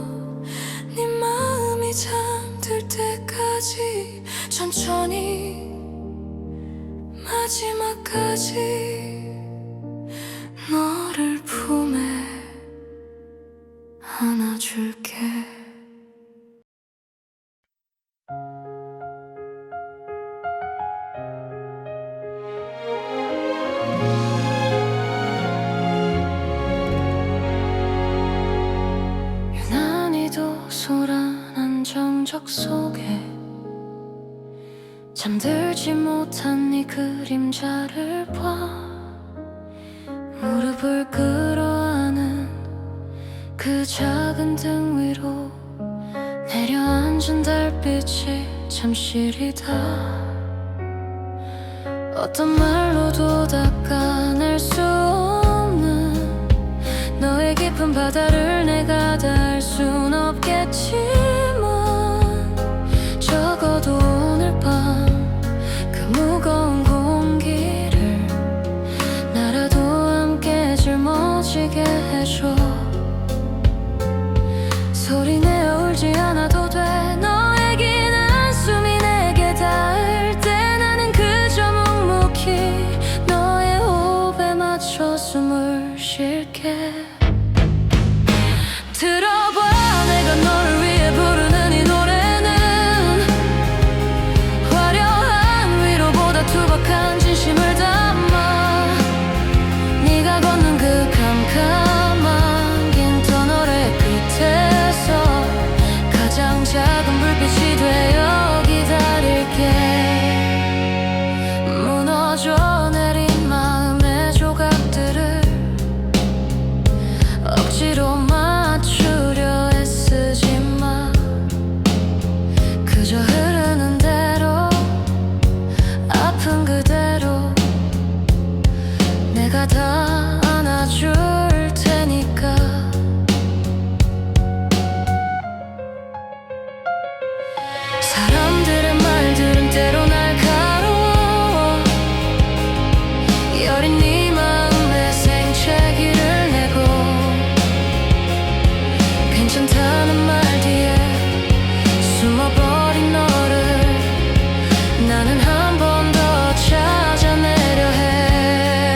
네 마음이 잠들 때까지 천천히 마지막까지 너를 품에 안아줄게. 유난히도 소란한 정적 속에 잠들지 못한 네 그림자를 봐. 무릎을 끌어안은 그 작은 등 위로 내려앉은 달빛이 참 시리다. 어떤 말로도 닦아낼 수 없는 너의 깊은 바다를 내가 닿을 순 없겠지만 적어도 오늘 밤 그 무거운 공기를 나라도 함께 짊어지게 해줘. 소리내어 울지 않아도 돼. 너의 긴 한숨이 내게 닿을 때 나는 그저 묵묵히 너의 호흡에 맞춰 숨을 쉴게. 들어봐, 내가 너를 위해 부르는 이 노래는 화려한 위로보다 투박한 진심을 담아. 네가 걷는 그 캄캄한 긴 터널의 끝에서 가장 작은 불빛이 되어 기다릴게. 무너져 내린 마음의 조각들을 억지로 맞추려 애쓰지 마. 그저 흐르는 대로 아픈 그대로 내가 다 안아줄 테니까. 사람들의 말들은 때로 날카로워. 여린 네 마음에 생채기를 내고 괜찮다는 말 뒤에 숨어버린 너를 나는 한 번 더 찾아내려 해.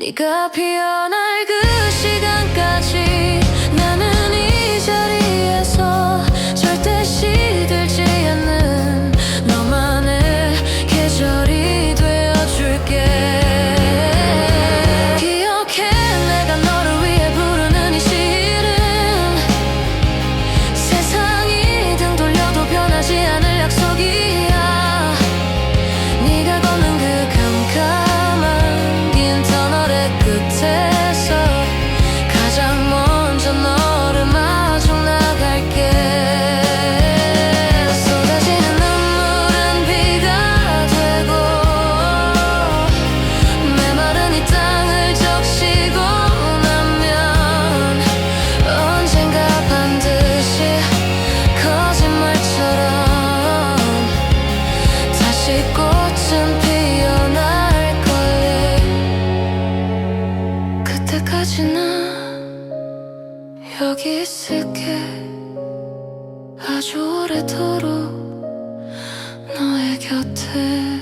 네가 피어날 그 시간까지 나는 이 자리에서 절대 시들지 않는 너만의 계절이 되어줄게. 기억해 내가 너를 위해 부르는 이 시는 세상이 등 돌려도 변하지 않을 약속이야. 네가 걷는 그 캄캄한 긴 터널의 끝에서 가장 먼저 너를 마중 나갈게. 쏟아지는 눈물은 비가 되고 메마른 이 땅을 적시고 나면 언젠가 반드시 거짓말처럼 다시 꽃은 피어날 거야. 그때까지 난 여기 있을게. 아주 오래도록 너의 곁에.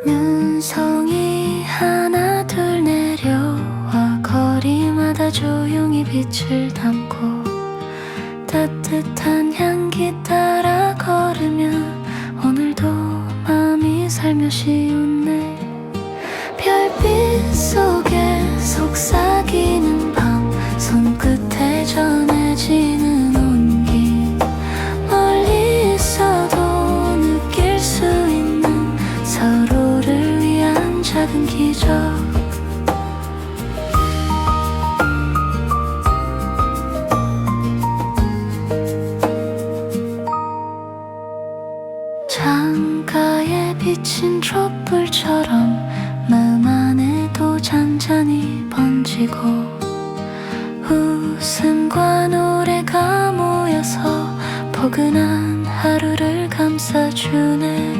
눈송이 하나 둘 내려와 거리마다 조용히 빛을 담고 따뜻한 향기 따라 걸으면 오늘도 마음이 살며시 웃네. 별빛 속에 속삭이는 밤 손끝에 전해지는 온기 멀리 있어도 느낄 수 있는 서로를 위한 작은 기적. 창가에 비친 촛불처럼 마음 안에도 잔잔히 번지고 웃음과 노래가 모여서 포근한 하루를 감싸주네.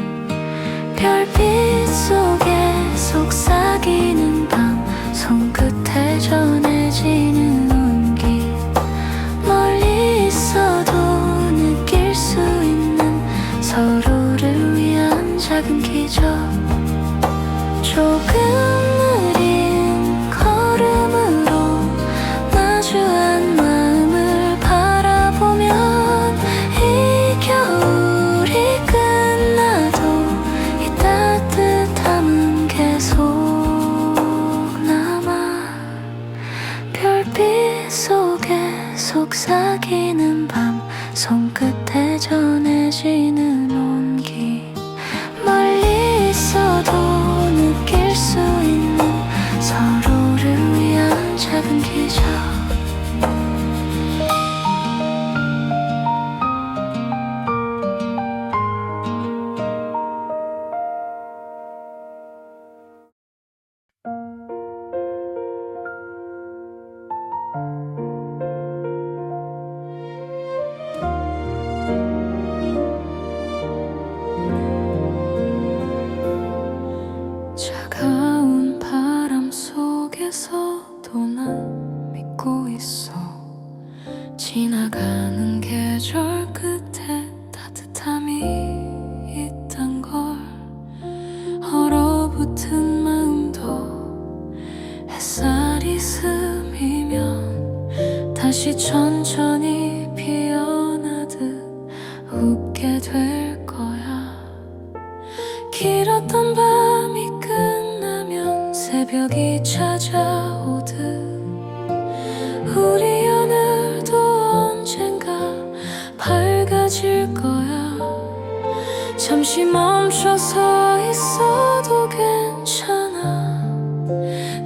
별빛 속에 속삭이는 밤 손끝에 전해지는 온기 멀리 있어도 느낄 수 있는 서로를 위한 작은 기적. 조금 느린 걸음으로 마주한 마음을 바라보면 이 겨울이 끝나도 이 따뜻함은 계속 남아. 별빛 속에 속삭이는 밤 손끝에 전해지는 온기 멀리 있어도 느낄 수 있는 서로를 위한 작은 기적. 차가운 바람 속에서도 난 믿고 있어. 지나가는 계절 끝에 따뜻함이 있단 걸. 얼어붙은 마음도 햇살이 스미면 다시 천천히 피어나듯 웃게 될 거야. 길었던 밤이 끝나면 새벽이 찾아오듯 우리 오늘도 언젠가 밝아질 거야. 잠시 멈춰서 있어도 괜찮아.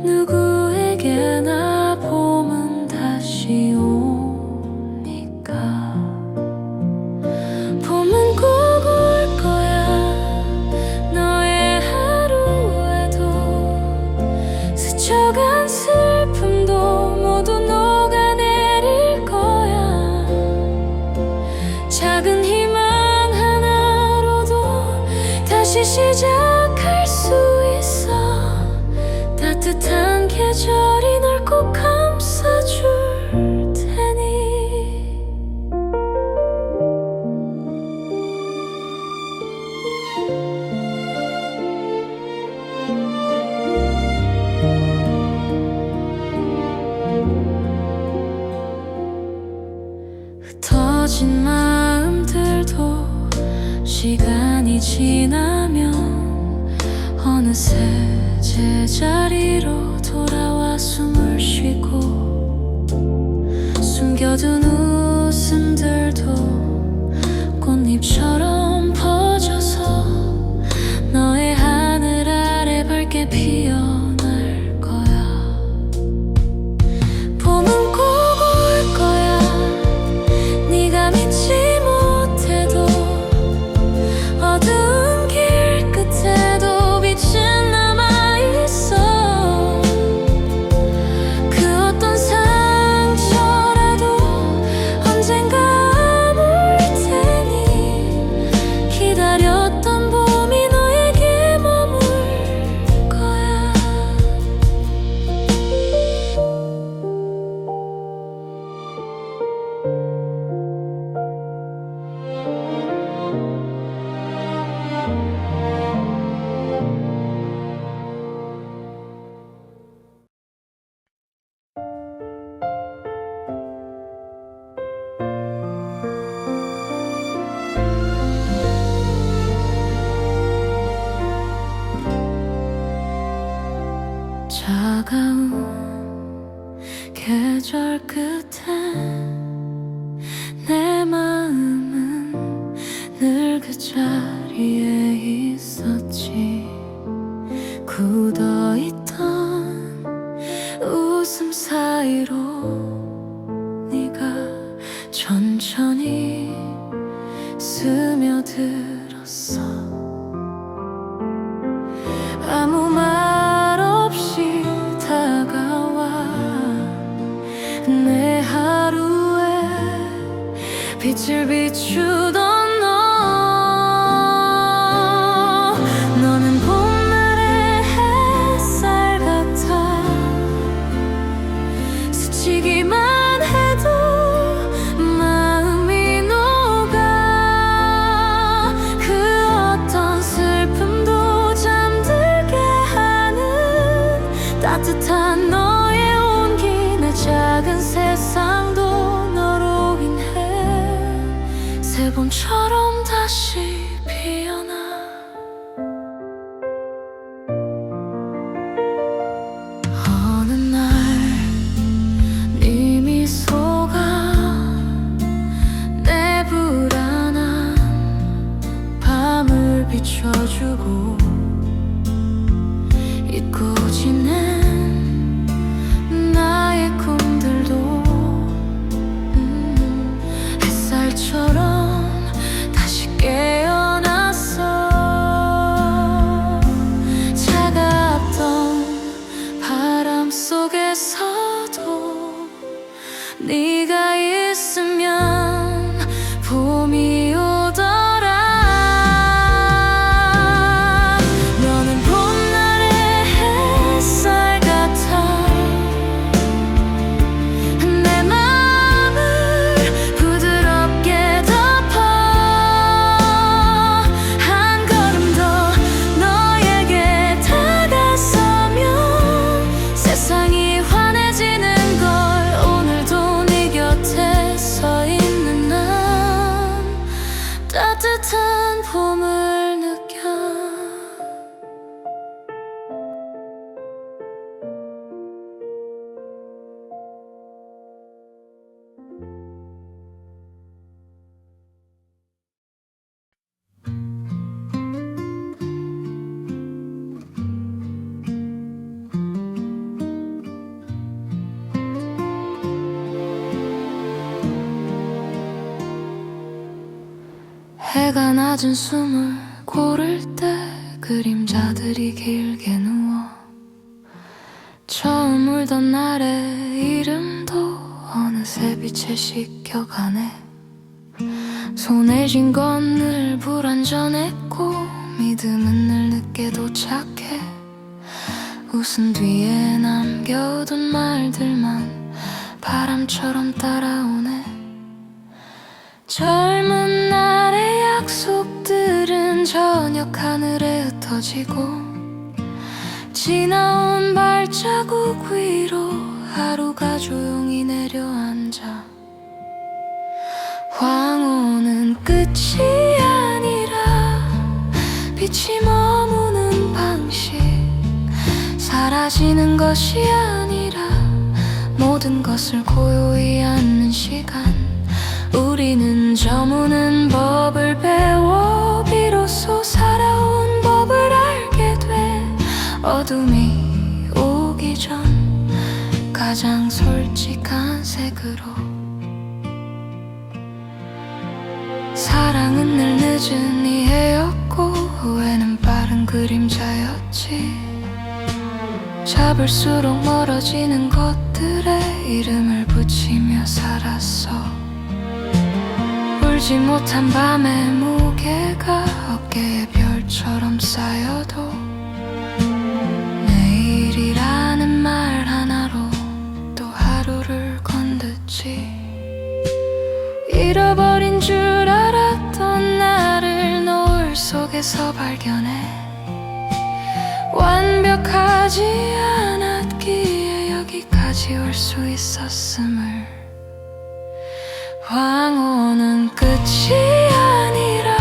누구에게나 봄은 다시 오니까. 봄은 꼭 올 거야. 너의 하루에도 스쳐간 슬픔도 모두 녹아내릴 거야. 작은 희망 하나로도 다시 시작할 수 있어. 따뜻한 계절이 널 꼭 감싸줄 시간이 지나면 어느새 제자리로 돌아와 숨을 쉬고 숨겨둔 웃음들도 꽃잎처럼 퍼져서 너의 하늘 아래 밝게 피어날 거야. 봄은 꼭 올 거야. 네가 믿지 못해도 어두운 길 끝에도 빛은 남아있어. 그 어떤 상처라도 언젠가 아물 테니 기다렸던 봄이 너에게 머물 거야. 차가운 계절 끝에 내 마음은 늘 그 자리에 있었지. 굳어있던 웃음 사이로 네가 천천히 스며들었어. 아무 말 없이 다가와 내 하루에 빛을 비추던 너. 너는 봄날의 햇살 같아. 스치기만 해도 마음이 녹아. 그 어떤 슬픔도 잠들게 하는 따뜻한 너의 온기. 내 작은 세상도 너로 인해 새 봄처럼 다시 피어나. 어느 날 네 미소가 내 불안한 밤을 비춰주고 잊고 지낸 나의 꿈들도 햇살처럼 다시 깨어났어. 차갑던 바람 속에서도 네가 있으면 봄이 오더라. 너는 봄날의 햇살 같아. 내 마음을 부드럽게 덮어. 한 걸음 더 너에게 다가서면 세상이 환해지는 걸. 오늘도 네 곁에 서 있는 난 따뜻한 봄을 느껴. 해가 낮은 숨을 고를 때 그림자들이 길게 누워. 처음 울던 날의 이름도 어느새 빛에 씻겨가네. 손에 쥔 건 늘 불완전했고 믿음은 늘 늦게 도착해. 웃음 뒤에 남겨둔 말들만 바람처럼 따라오네. 젊은 날의 약속들은 저녁 하늘에 흩어지고 지나온 발자국 위로 하루가 조용히 내려앉아. 황혼은 끝이 아니라 가지는 것이 아니라 모든 것을 고요히 앉는 시간. 우리는 저무는 법을 배워 비로소 살아온 법을 알게 돼. 어둠이 오기 전 가장 솔직한 색으로. 사랑은 늘 늦은 이해였고 후회는 빠른 그림자였지. 잡을수록 멀어지는 것들에 이름을 붙이며 살았어. 울지 못한 밤의 무게가 어깨에 별처럼 쌓여도 내일이라는 말 하나로 또 하루를 건넜지. 잃어버린 줄 알았던 나를 노을 속에서 발견해. 완벽하지 않았기에 여기까지 올 수 있었음을. 황혼은 끝이 아니라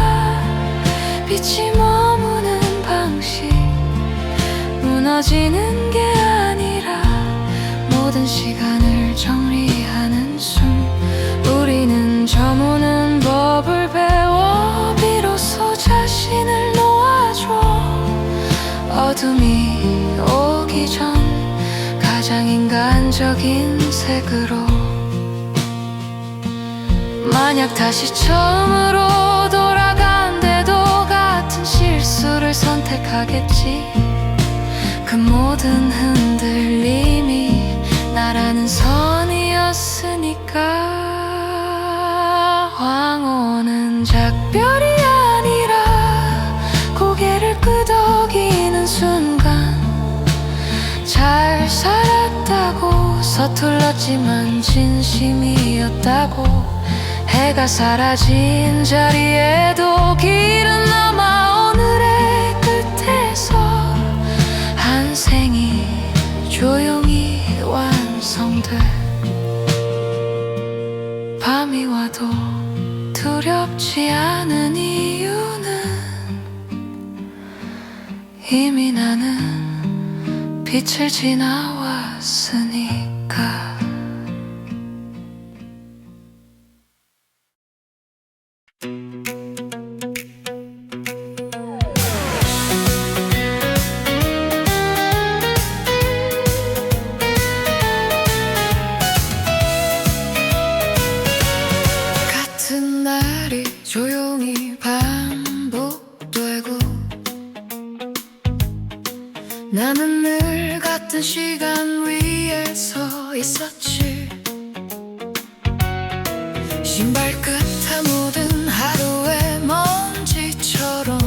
빛이 머무는 방식. 무너지는 게 아니라 모든 시간을 정리하는 숨. 우리는 저무는 법을 배워 비로소 자신을 놓아줘. 어둠이 오기 전 가장 인간적인 색으로. 만약 다시 처음으로 돌아간대도 같은 실수를 선택하겠지. 그 모든 흔들림이 나라는 선이었으니까. 황혼은 작별이 아니라 고개를 끄덕이는 순간. 잘 살았다고 서툴렀지만 진심이었다고. 해가 사라진 자리에도 길은 남아. 오늘의 끝에서 한 생이 조용히 완성돼. 밤이 와도 두렵지 않은 이유는 이미 나는 빛을 지나왔으니까. 같은 날이 조용히 반복되고 나는 늘 같은 시간 위에 서 있었지. 신발끝에 묻은 하루의 먼지처럼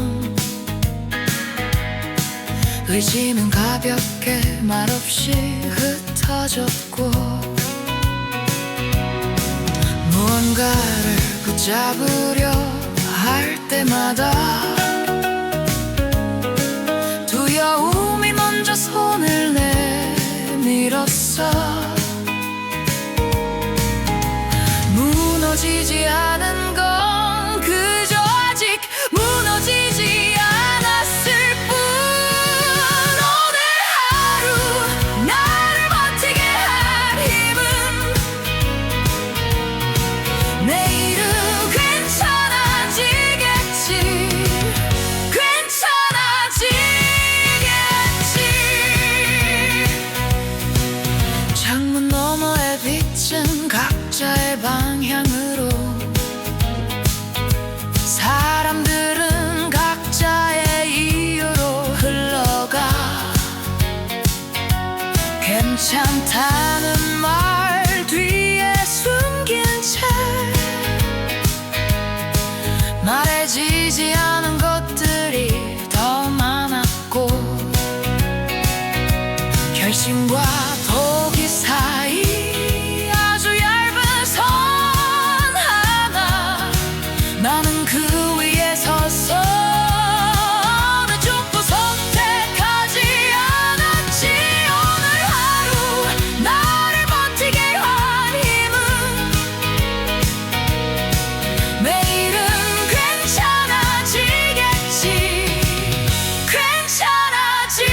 의지는 가볍게 말없이 흩어졌고 무언가를 붙잡으려 할 때마다 두려움이 먼저 손을 내밀었어. 무너지지 않은 건 그저 아직 무너지지 않았을 뿐. 오늘 하루 나를 버티게 할 힘은 내일은 괜찮아지겠지. 창문 너머의 빛은 각자의 방향으로. 사람들은 각자의 이유로 흘러가. 괜찮다는 말 뒤에 숨긴 채 말해지지 않은 것들이 더 많았고 결심과 포기 사이 아주 얇은 선 하나. 나는 그 위에 섰어. 어느 쪽도 선택하지 않았지. 오늘 하루 나를 버티게 할 힘은 내일은 괜찮아지겠지. 괜찮아지겠지.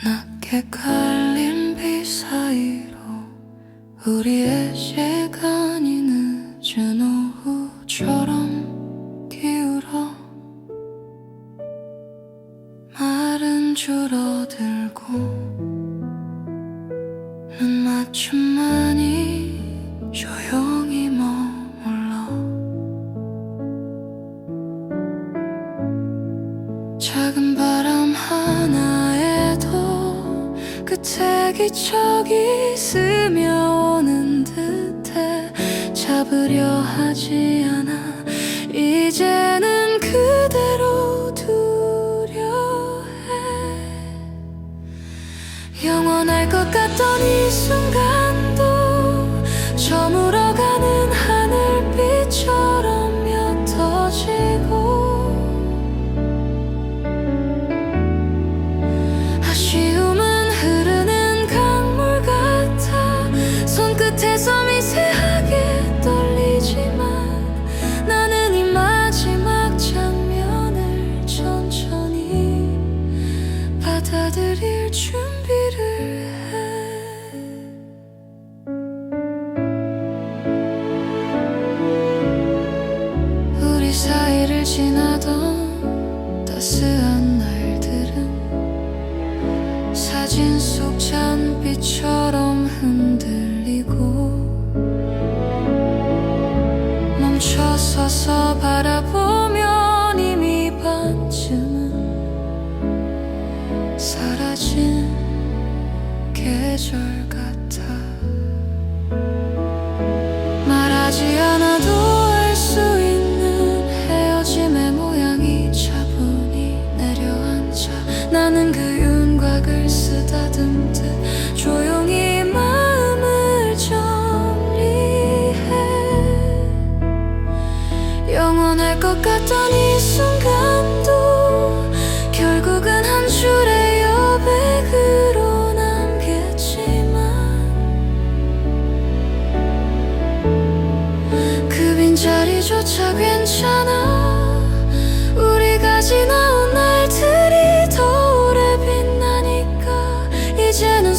낮게 깔린 비 사이로 우리의 시간이 늦은 오후처럼 기울어 말은 줄어들고 눈 맞춤만이 조용히 머물러 작은 바람 하나에도 끝에 기척이 스며오는 듯해 잡으려 하지 않아 이제는 그대로 두려해 영원할 것 같던 이 순간도 저물어가는 하늘빛처럼 옅어지고 아쉬움은 흐르는 강물 같아 손끝에서 미세하게 떨리지만 나는 이 마지막 장면을 천천히 받아들일 준비를 해 우리 사이를 지나던 따스한 날들은 사진 속 잔빛처럼 흔들리고 멈춰서서 바라보면 이미 반쯤은 사라진 계절 같아 말하지 않아도 알 수 있는 헤어짐의 모양이 차분히 내려앉아 나는 그 윤곽을 쓰다듬듯 조용히 마음을 정리해 영원할 것 같던 이 순간도 결국은 한 줄의 여백으로 남겠지만 그 빈자리조차 괜찮아 우리가 지나온 날들이 더 오래 빛나니까 이제는